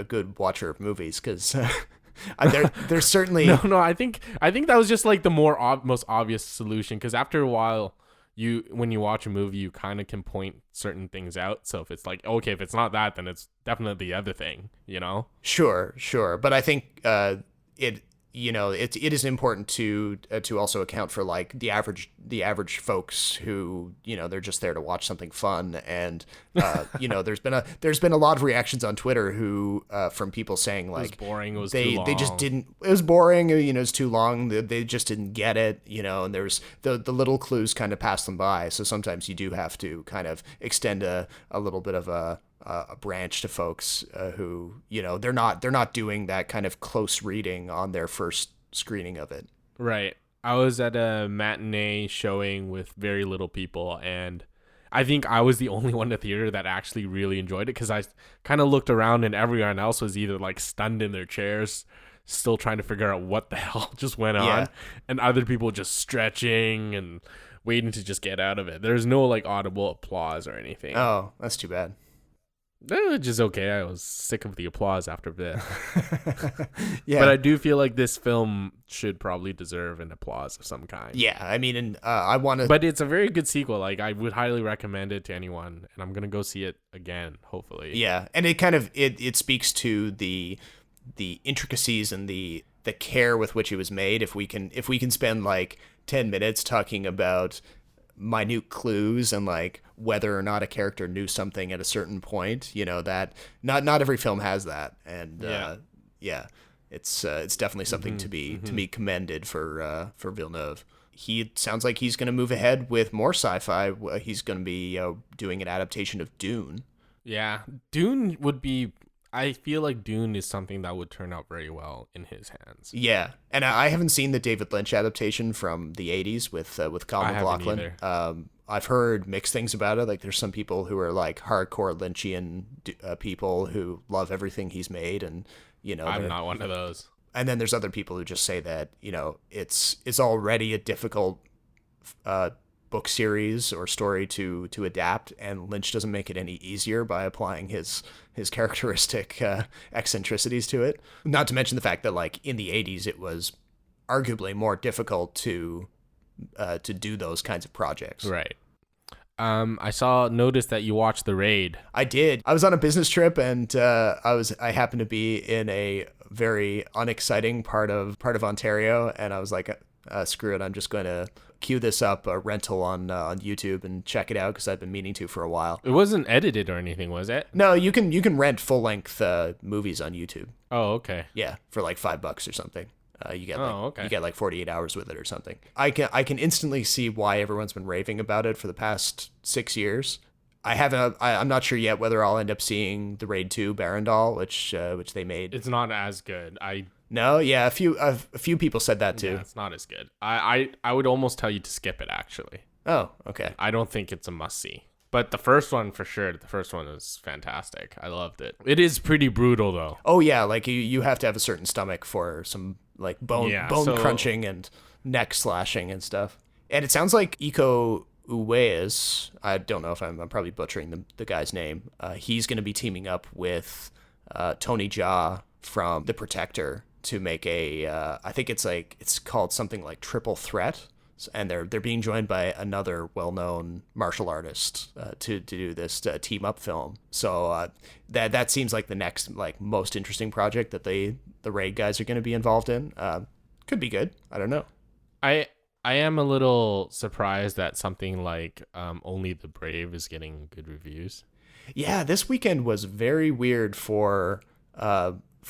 good watcher of movies because there's certainly... No, I think that was just like the most obvious solution because after a while... when you watch a movie, you kind of can point certain things out. So if it's like, okay, if it's not that, then it's definitely the other thing, Sure. But I think it is important to also account for like the average folks who they're just there to watch something fun, and there's been a lot of reactions on Twitter who from people saying like it was boring, it was too long. It was boring, it's too long, they just didn't get it, and there's the little clues kind of pass them by. So sometimes you do have to kind of extend a little bit of a branch to folks who they're not doing that kind of close reading on their first screening of it. Right. I was at a matinee showing with very little people, and I think I was the only one in the theater that actually really enjoyed it because I kind of looked around and everyone else was either like stunned in their chairs, still trying to figure out what the hell just went on, and other people just stretching and waiting to just get out of it. There's no like audible applause or anything. Oh, that's too bad. Which is okay. I was sick of the applause after a bit. Yeah. But I do feel like this film should probably deserve an applause of some kind. Yeah, I mean, and I want to... But it's a very good sequel. Like, I would highly recommend it to anyone, and I'm going to go see it again, hopefully. Yeah, and it kind of, it speaks to the intricacies and the care with which it was made. If we can spend, like, 10 minutes talking about minute clues and like whether or not a character knew something at a certain point, that not every film has that, and it's definitely something to be commended for Villeneuve. He sounds like he's going to move ahead with more sci-fi. He's going to be doing an adaptation of Dune. Yeah, Dune would be... I feel like Dune is something that would turn out very well in his hands. Yeah, and I haven't seen the David Lynch adaptation from the 80s with Colin McLaughlin. I've heard mixed things about it. Like, there's some people who are like hardcore Lynchian people who love everything he's made, and I'm not one of those. And then there's other people who just say that, it's already a difficult book series or story to adapt, and Lynch doesn't make it any easier by applying his characteristic eccentricities to it. Not to mention the fact that, like, in the 80s, it was arguably more difficult to do those kinds of projects. Right. I noticed that you watched The Raid. I did. I was on a business trip, and I happened to be in a very unexciting part of Ontario, and I was like, screw it, I'm just going to queue this up, a rental on YouTube, and check it out, because I've been meaning to for a while. It wasn't edited or anything, was it? No, you can rent full length movies on YouTube. Oh, okay. Yeah, for like $5 or something. You get okay. 48 hours with it or something. I can instantly see why everyone's been raving about it for the past 6 years. I'm not sure yet whether I'll end up seeing The Raid 2 Barandal, which they made. It's not as good. No, yeah, a few people said that too. Yeah, it's not as good. I would almost tell you to skip it, actually. Oh, okay. I don't think it's a must-see. But the first one, for sure, the first one is fantastic. I loved it. It is pretty brutal, though. Oh, yeah, like you have to have a certain stomach for some like bone crunching and neck slashing and stuff. And it sounds like Iko Uwais, I don't know if I'm probably butchering the guy's name. He's going to be teaming up with Tony Jaa from The Protector to make I think it's called something like Triple Threat. And they're being joined by another well-known martial artist to do this team up film. So that seems like the next like most interesting project that the Raid guys are going to be involved in. Could be good. I don't know. I am a little surprised that something like Only the Brave is getting good reviews. Yeah, this weekend was very weird for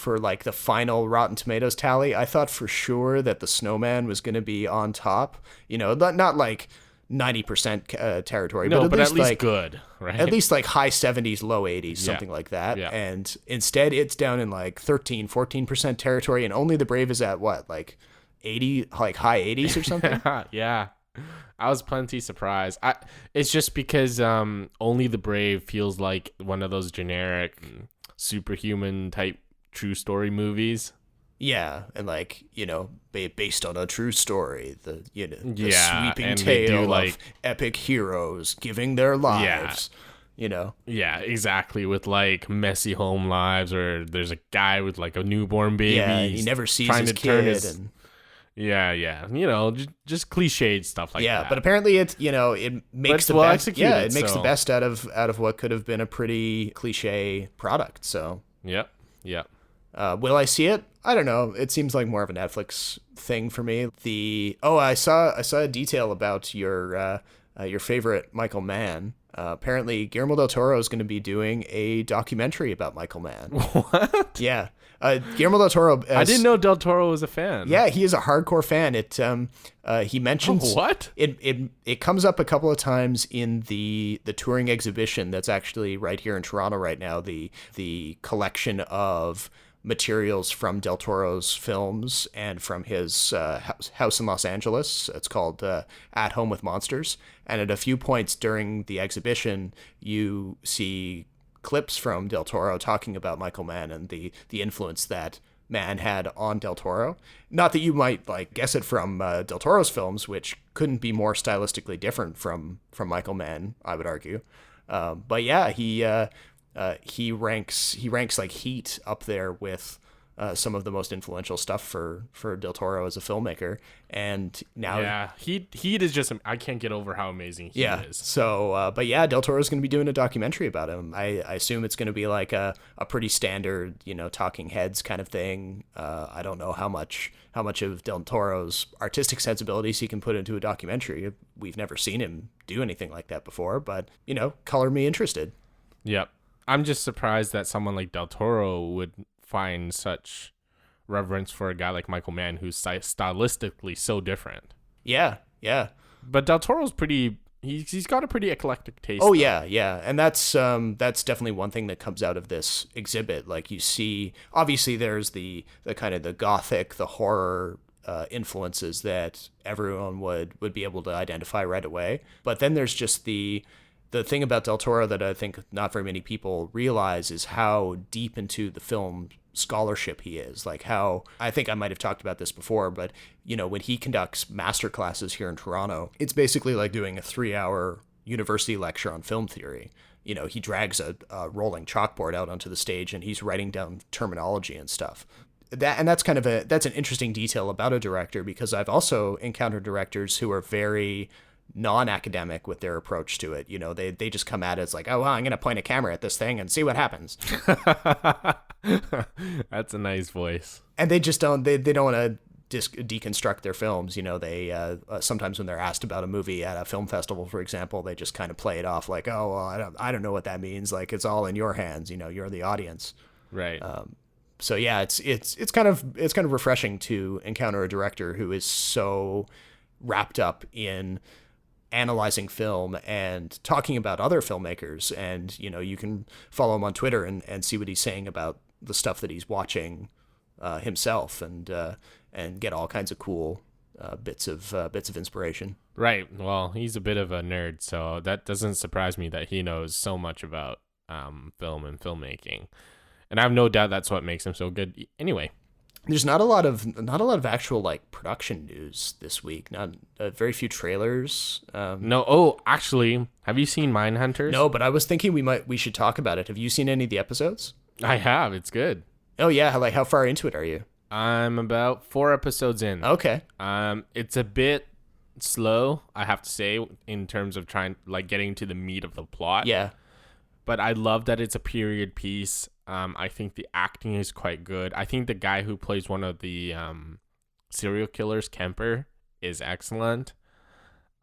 like the final Rotten Tomatoes tally. I thought for sure that The Snowman was going to be on top. Not like 90% territory, no, but at least like good, right? At least like high 70s, low 80s, something like that. Yeah. And instead, it's down in like 13-14% territory, and Only the Brave is at what, like 80, like high 80s or something. Yeah. I was plenty surprised. It's just because Only the Brave feels like one of those generic superhuman type true story movies. Yeah, and like, based on a true story, the sweeping and they tale do, like, of epic heroes giving their lives. Yeah, exactly, with like messy home lives, or there's a guy with like a newborn baby. Yeah, he never sees his kid. Just cliched stuff like that. Yeah, but apparently it makes the best. Yeah, it makes the best out of what could have been a pretty cliche product. So Yep. will I see it? I don't know. It seems like more of a Netflix thing for me. I saw a detail about your favorite Michael Mann. Apparently, Guillermo del Toro is going to be doing a documentary about Michael Mann. What? Yeah. Guillermo del Toro. I didn't know del Toro was a fan. Yeah, he is a hardcore fan. He mentions what? It comes up a couple of times in the touring exhibition that's actually right here in Toronto right now. The collection of materials from del Toro's films and from his house in Los Angeles. It's called At Home with Monsters. And at a few points during the exhibition, you see clips from del Toro talking about Michael Mann and the influence that Mann had on del Toro. Not that you might like guess it from del Toro's films, which couldn't be more stylistically different from Michael Mann, I would argue. But yeah, he ranks like Heat up there with some of the most influential stuff for del Toro as a filmmaker. And now Heat is just, I can't get over how amazing Heat is. So but yeah, del Toro's going to be doing a documentary about him. I assume it's going to be like a pretty standard talking heads kind of thing. I don't know how much of del Toro's artistic sensibilities he can put into a documentary. We've never seen him do anything like that before, but color me interested. Yep. I'm just surprised that someone like del Toro would find such reverence for a guy like Michael Mann, who's stylistically so different. Yeah. But del Toro's he's got a pretty eclectic taste. Oh, though. Yeah. And that's definitely one thing that comes out of this exhibit. Like you see, obviously there's the kind of the gothic, the horror influences that everyone would be able to identify right away. But then there's just the the thing about Del Toro that I think not very many people realize is how deep into the film scholarship he is. Like how, I think I might have talked about this before, but when he conducts master classes here in Toronto, it's basically like doing a 3-hour university lecture on film theory. He drags a rolling chalkboard out onto the stage and he's writing down terminology and stuff. That's an interesting detail about a director, because I've also encountered directors who are very non-academic with their approach to it. They just come at it as like, oh, well, I'm going to point a camera at this thing and see what happens. That's a nice voice. And they just don't, they don't want to deconstruct their films. They sometimes when they're asked about a movie at a film festival, for example, they just kind of play it off like, oh, well, I don't know what that means. Like, it's all in your hands. You're the audience. Right. So yeah, it's kind of refreshing to encounter a director who is so wrapped up in analyzing film and talking about other filmmakers. And you can follow him on Twitter and see what he's saying about the stuff that he's watching himself, and get all kinds of cool bits of inspiration. Right. Well, he's a bit of a nerd, so that doesn't surprise me that he knows so much about film and filmmaking. And I have no doubt that's what makes him so good. Anyway, there's not a lot of actual like production news this week. Not very few trailers. No. Oh, actually, have you seen Mindhunters? No, but I was thinking we should talk about it. Have you seen any of the episodes? I have. It's good. Oh yeah. Like, how far into it are you? I'm about 4 episodes in. Okay. It's a bit slow, I have to say, in terms of getting to the meat of the plot. Yeah. But I love that it's a period piece. I think the acting is quite good. I think the guy who plays one of the serial killers, Kemper, is excellent.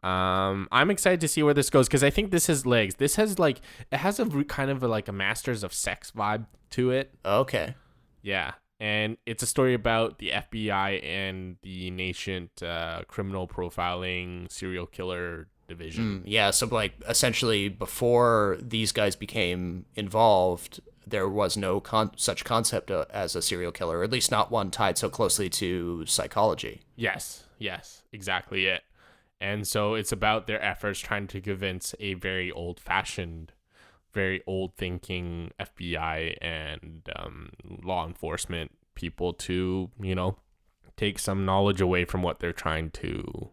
I'm excited to see where this goes, because I think this has legs. This has it has a kind of a Masters of Sex vibe to it. Okay. Yeah. And it's a story about the FBI and the nascent criminal profiling serial killer division. Yeah, so essentially before these guys became involved, there was no such concept as a serial killer, or at least not one tied so closely to psychology. Yes, exactly it. And so it's about their efforts trying to convince a very old-fashioned, very old-thinking FBI and law enforcement people to, take some knowledge away from what they're trying to,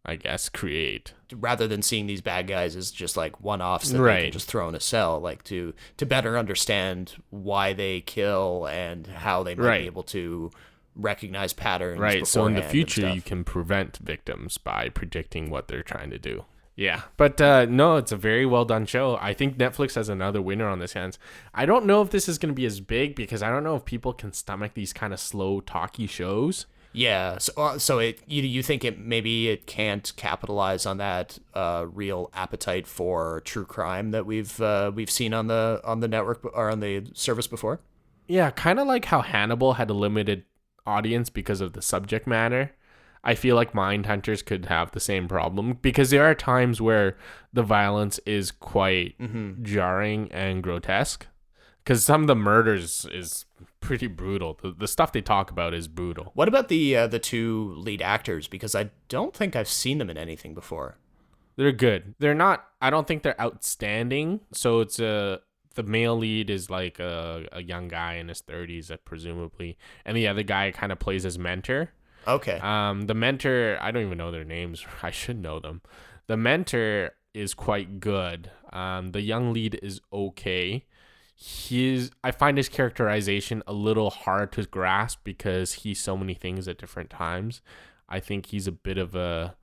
I guess, create. Rather than seeing these bad guys as just like one-offs that Right. they can just throw in a cell, to better understand why they kill and how they might Right. be able to recognize patterns. Right, so in the beforehand and future, stuff. you can prevent victims by predicting what they're trying to do. Yeah, but no, it's a very well done show. I think Netflix has another winner on this hands. I don't know if this is going to be as big, because I don't know if people can stomach these kind of slow, talky shows. Yeah, so you think it can't capitalize on that real appetite for true crime that we've seen on the network or on the service before? Yeah, kind of like how Hannibal had a limited audience because of the subject matter. I feel like Mindhunters could have the same problem, because there are times where the violence is quite jarring and grotesque. Because some of the murders is pretty brutal. The stuff they talk about is brutal. What about the two lead actors? Because I don't think I've seen them in anything before. They're good. They're not. I don't think they're outstanding. So it's the male lead is like a young guy in his 30s, presumably, and the other guy kind of plays his mentor. Okay. The mentor, I don't even know their names. I should know them. The mentor is quite good. The young lead is okay. I find his characterization a little hard to grasp, because he's so many things at different times. I think he's a bit of a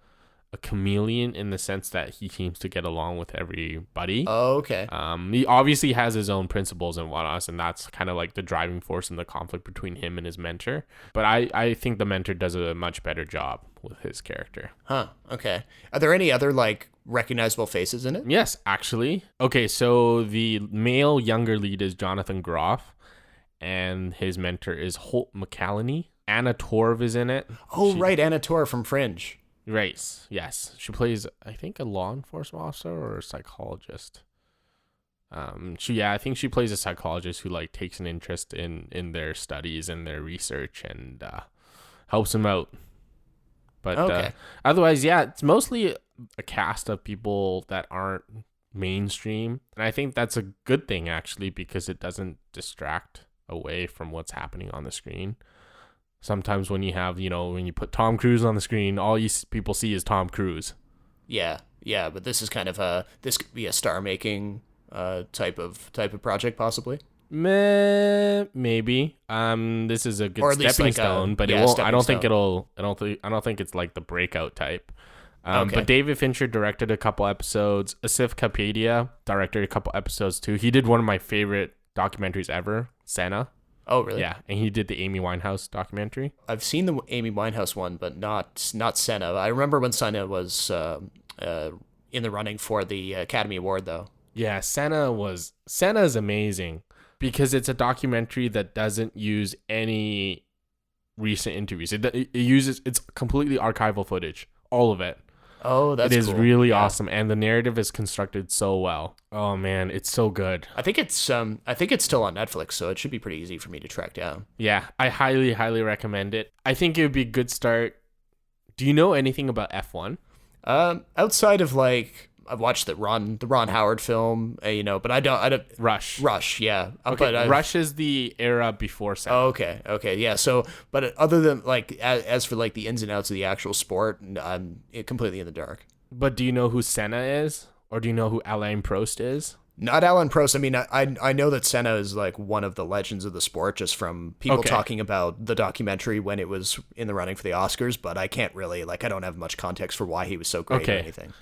chameleon in the sense that he seems to get along with everybody. Oh, okay. He obviously has his own principles and whatnot, and that's kind of like the driving force in the conflict between him and his mentor. But I think the mentor does a much better job with his character. Huh. Okay. Are there any other recognizable faces in it? Yes, actually. Okay, so the male younger lead is Jonathan Groff, and his mentor is Holt McCallany. Anna Torv is in it. Oh, right, Anna Torv from Fringe. Right, yes. She plays, I think, a law enforcement officer or a psychologist. I think she plays a psychologist who takes an interest in their studies and their research and helps them out. But okay. Otherwise, yeah, it's mostly a cast of people that aren't mainstream. And I think that's a good thing, actually, because it doesn't distract away from what's happening on the screen. Sometimes when you have, when you put Tom Cruise on the screen, all people see is Tom Cruise. Yeah, but this is kind of this could be a star-making type of project, possibly. Maybe. This is a good stepping stone, but it won't. I don't think it's like the breakout type. Okay. But David Fincher directed a couple episodes. Asif Kapadia directed a couple episodes too. He did one of my favorite documentaries ever, Senna. Oh, really? Yeah, and he did the Amy Winehouse documentary. I've seen the Amy Winehouse one, but not Senna. I remember when Senna was in the running for the Academy Award, though. Yeah, Senna is amazing because it's a documentary that doesn't use any recent interviews. It's completely archival footage, all of it. Oh, that's cool. It is really awesome, and the narrative is constructed so well. Oh man, it's so good. I think it's still on Netflix, so it should be pretty easy for me to track down. Yeah, I highly, highly recommend it. I think it would be a good start. Do you know anything about F1? Outside of I've watched the Ron Howard film, but I don't. Rush, yeah. Okay, Rush is the era before Senna. Oh, okay, yeah. So, but other than as for the ins and outs of the actual sport, I'm completely in the dark. But do you know who Senna is, or do you know who Alain Prost is? Not Alain Prost. I mean, I know that Senna is one of the legends of the sport, just from people talking about the documentary when it was in the running for the Oscars. But I can't really I don't have much context for why he was so great or anything.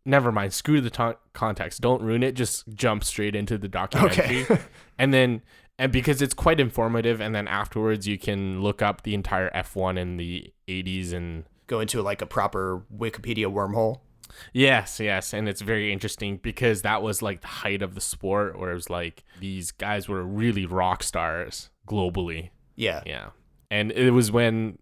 Never mind. Screw the context. Don't ruin it. Just jump straight into the documentary. Okay. and because it's quite informative, and then afterwards you can look up the entire F1 in the 80s and go into a proper Wikipedia wormhole. Yes. And it's very interesting because that was the height of the sport, where it was these guys were really rock stars globally. Yeah. Yeah. And it was when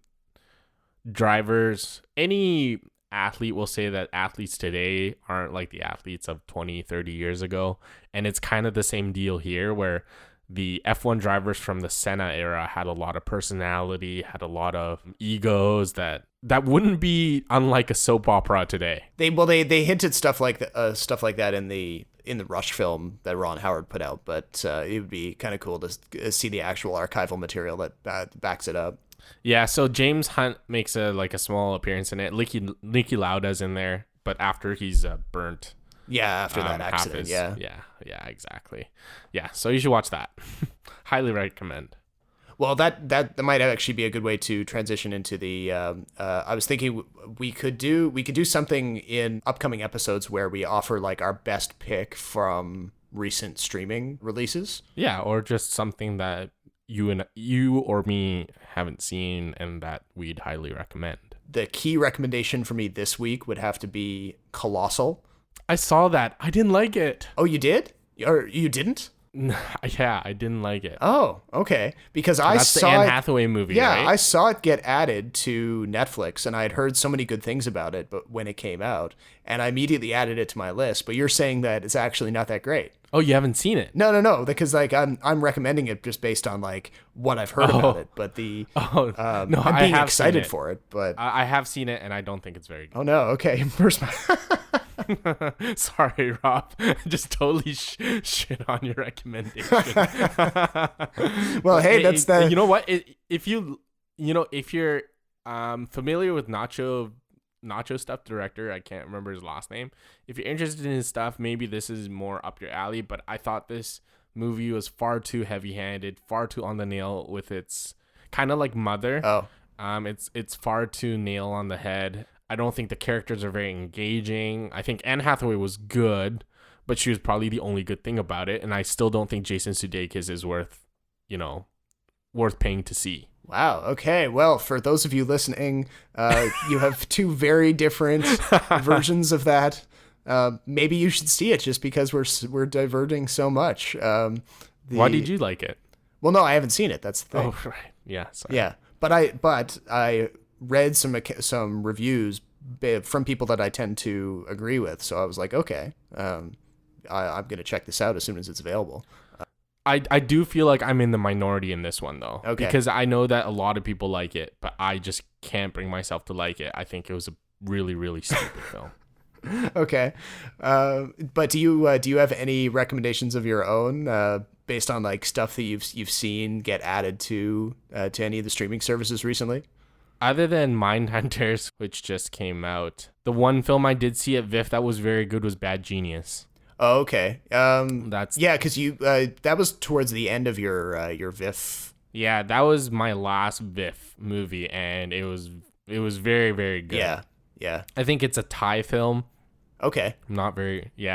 drivers, any athlete will say that athletes today aren't like the athletes of 20, 30 years ago. And it's kind of the same deal here, where the F1 drivers from the Senna era had a lot of personality, had a lot of egos that wouldn't be unlike a soap opera today. They hinted stuff like that in the Rush film that Ron Howard put out, but it would be kind of cool to see the actual archival material that backs it up. Yeah, so James Hunt makes a small appearance in it. Niki Lauda's in there, but after he's burnt. Yeah, after that accident. Yeah, exactly. Yeah, so you should watch that. Highly recommend. Well, that might actually be a good way to transition into the. I was thinking we could do something in upcoming episodes where we offer our best pick from recent streaming releases. Yeah, or just something that you or me haven't seen and that we'd highly recommend. The key recommendation for me this week would have to be Colossal. I saw that. I didn't like it. Oh, you did? Or you didn't? Yeah, I didn't like it. Oh, okay. Because that's the Anne Hathaway movie, yeah, right? I saw it get added to Netflix, and I had heard so many good things about it, but when it came out, and I immediately added it to my list. But you're saying that it's actually not that great. Oh, you haven't seen it? No, because I'm recommending it just based on what I've heard about it. But I'm being excited for it. But I have seen it, and I don't think it's very good. Oh no, okay. Where's my? Sorry, Rob. Just totally shit on your recommendation. Well, hey, that's the. You know what? If you're familiar with Nacho Stuff director, I can't remember his last name. If you're interested in his stuff, maybe this is more up your alley. But I thought this movie was far too heavy-handed, far too on the nail with its kind of like Mother. Oh, it's far too nail on the head. I don't think the characters are very engaging. I think Anne Hathaway was good, but she was probably the only good thing about it. And I still don't think Jason Sudeikis is worth paying to see. Wow. Okay. Well, for those of you listening, you have two very different versions of that. Maybe you should see it just because we're diverging so much. Why did you like it? Well, no, I haven't seen it. That's the thing. Oh, right. Yeah. Sorry. Yeah. But I read some reviews from people that I tend to agree with. So I was like, okay, I'm going to check this out as soon as it's available. I do feel like I'm in the minority in this one, though. Okay. Because I know that a lot of people like it, but I just can't bring myself to like it. I think it was a really, really stupid film. Okay. But do you have any recommendations of your own based on like stuff that you've seen get added to any of the streaming services recently? Other than Mindhunters, which just came out, the one film I did see at VIF that was very good was Bad Genius. Oh, okay. That's because you that was towards the end of your VIF. Yeah, that was my last VIF movie, and it was very, very good. Yeah, yeah. I think it's a Thai film. Okay.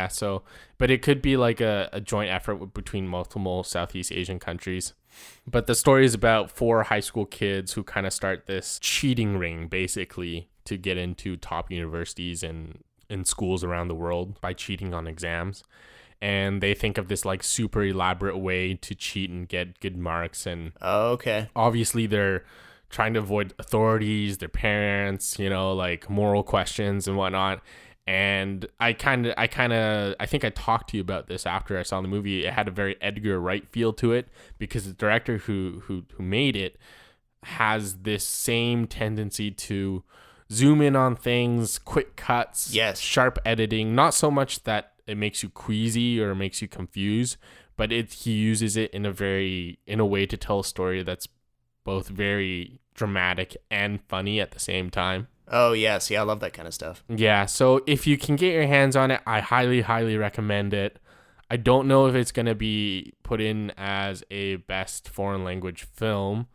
So, but it could be like a joint effort between multiple Southeast Asian countries. But the story is about 4 high school kids who kind of start this cheating ring, basically, to get into top universities and in schools around the world by cheating on exams. And they think of this like super elaborate way to cheat and get good marks. And okay. Obviously they're trying to avoid authorities, their parents, like moral questions and whatnot. And I think I talked to you about this after I saw the movie. It had a very Edgar Wright feel to it because the director who made it has this same tendency to zoom in on things, quick cuts, yes, sharp editing, not so much that it makes you queasy or makes you confused, but he uses it in a way to tell a story that's both very dramatic and funny at the same time. Oh, yes. Yeah, I love that kind of stuff. Yeah, so if you can get your hands on it, I highly, highly recommend it. I don't know if it's going to be put in as a best foreign language film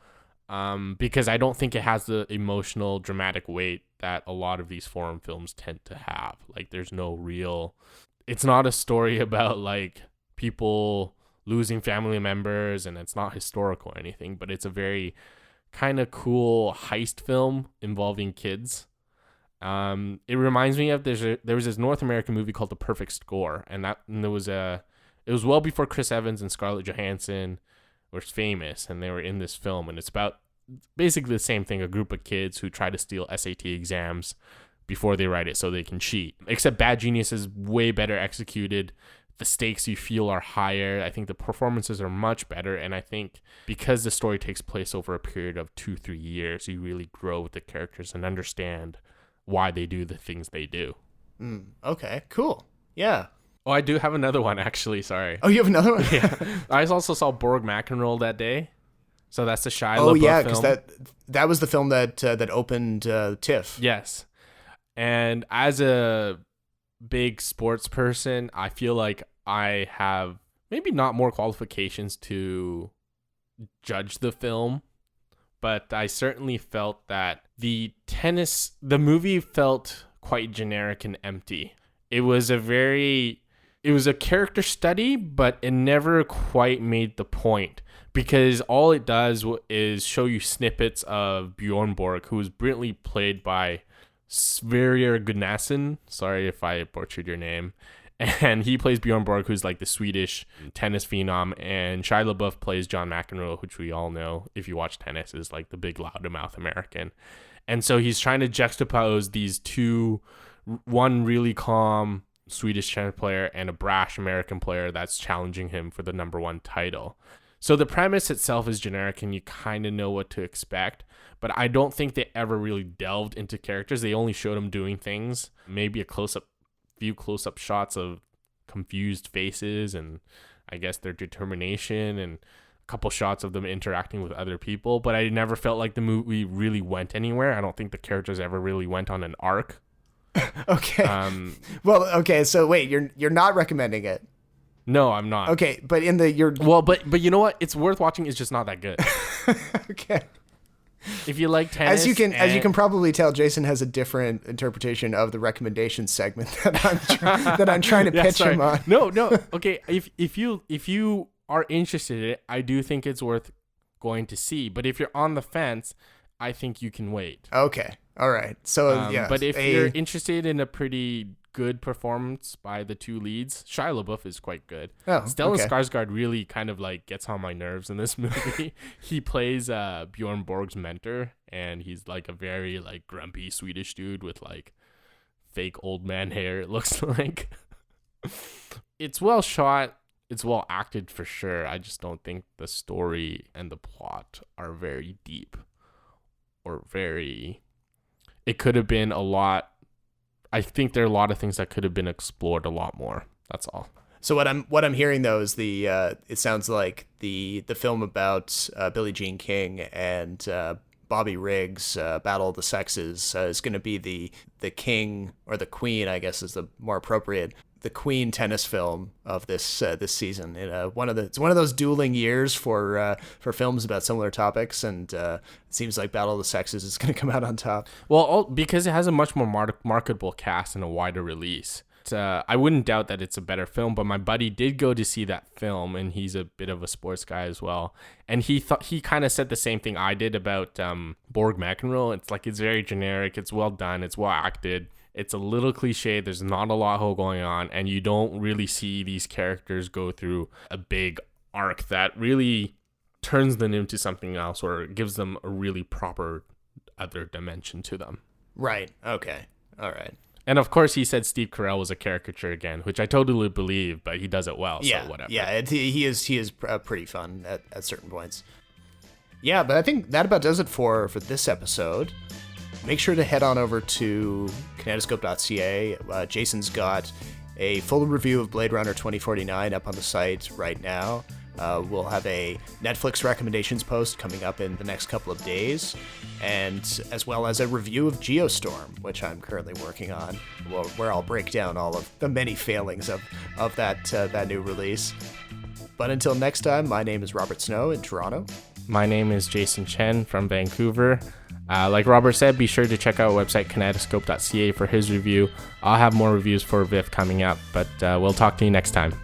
because I don't think it has the emotional, dramatic weight that a lot of these foreign films tend to have. Like, there's no real... It's not a story about, like, people losing family members, and it's not historical or anything, but it's a very kind of cool heist film involving kids. It reminds me of there was this North American movie called The Perfect Score, and it was well before Chris Evans and Scarlett Johansson were famous, and they were in this film, and it's about basically the same thing: a group of kids who try to steal SAT exams before they write it so they can cheat. Except Bad Genius is way better executed. The stakes you feel are higher. I think the performances are much better. And I think because the story takes place over a period of 2-3 years, you really grow with the characters and understand why they do the things they do. Okay, cool. Yeah. Oh, I do have another one, actually. Sorry. Oh, you have another one? Yeah. I also saw Borg McEnroe that day. So that's the Shia LaBeouf film. Oh, yeah, because that was the film that opened TIFF. Yes. And as a big sports person, I feel like I have maybe not more qualifications to judge the film, but I certainly felt that the movie felt quite generic and empty. It was a character study, but it never quite made the point because all it does is show you snippets of Bjorn Borg, who was brilliantly played by Sverrir Gunnarsson. Sorry if I butchered your name. And he plays Bjorn Borg, who's like the Swedish tennis phenom. And Shia LaBeouf plays John McEnroe, which we all know, if you watch tennis, is like the big loudmouth American. And so he's trying to juxtapose these two, one really calm Swedish tennis player and a brash American player that's challenging him for the #1 title. So the premise itself is generic and you kind of know what to expect. But I don't think they ever really delved into characters. They only showed them doing things. Maybe few close-up shots of confused faces and I guess their determination and a couple shots of them interacting with other people. But I never felt like the movie really went anywhere. I don't think the characters ever really went on an arc. Okay. So wait, you're not recommending it? No, I'm not. Okay, but but you know what? It's worth watching. It's just not that good. Okay. If you like tennis, as you can probably tell, Jason has a different interpretation of the recommendation segment that I'm trying to pitch him on. No. Okay, if you are interested in it, I do think it's worth going to see. But if you're on the fence, I think you can wait. Okay, all right. So but if you're interested in a pretty good performance by the two leads, Shia LaBeouf is quite good. Stellan Skarsgård really kind of like gets on my nerves in this movie. He plays Bjorn Borg's mentor, and he's like a very like grumpy Swedish dude with like fake old man hair, it looks like. It's well shot, it's well acted for sure. I just don't think the story and the plot are very deep or very... It could have been a lot I think there are a lot of things that could have been explored a lot more. That's all. So what I'm hearing though is it sounds like the film about Billie Jean King and Bobby Riggs, Battle of the Sexes, is going to be the king or the queen, I guess is the more appropriate, the queen tennis film of this season. It's one of those dueling years for films about similar topics, and it seems like Battle of the Sexes is going to come out on top. Well, because it has a much more marketable cast and a wider release. I wouldn't doubt that it's a better film, but my buddy did go to see that film, and he's a bit of a sports guy as well. And he kind of said the same thing I did about Borg McEnroe. It's like, it's very generic, it's well done, it's well acted, it's a little cliche, there's not a lot going on, and you don't really see these characters go through a big arc that really turns them into something else or gives them a really proper other dimension to them. Right. Okay. All right. And of course, he said Steve Carell was a caricature again, which I totally believe, but he does it well. Yeah, so whatever. Yeah, he is pretty fun at certain points. Yeah, but I think that about does it for this episode. Make sure to head on over to kinetoscope.ca. Jason's got a full review of Blade Runner 2049 up on the site right now. We'll have a Netflix recommendations post coming up in the next couple of days, and as well as a review of GEOSTORM, which I'm currently working on, where I'll break down all of the many failings of that new release. But until next time, my name is Robert Snow in Toronto. My name is Jason Chen from Vancouver. Like Robert said, be sure to check out our website, kinetoscope.ca, for his review. I'll have more reviews for VIF coming up, but we'll talk to you next time.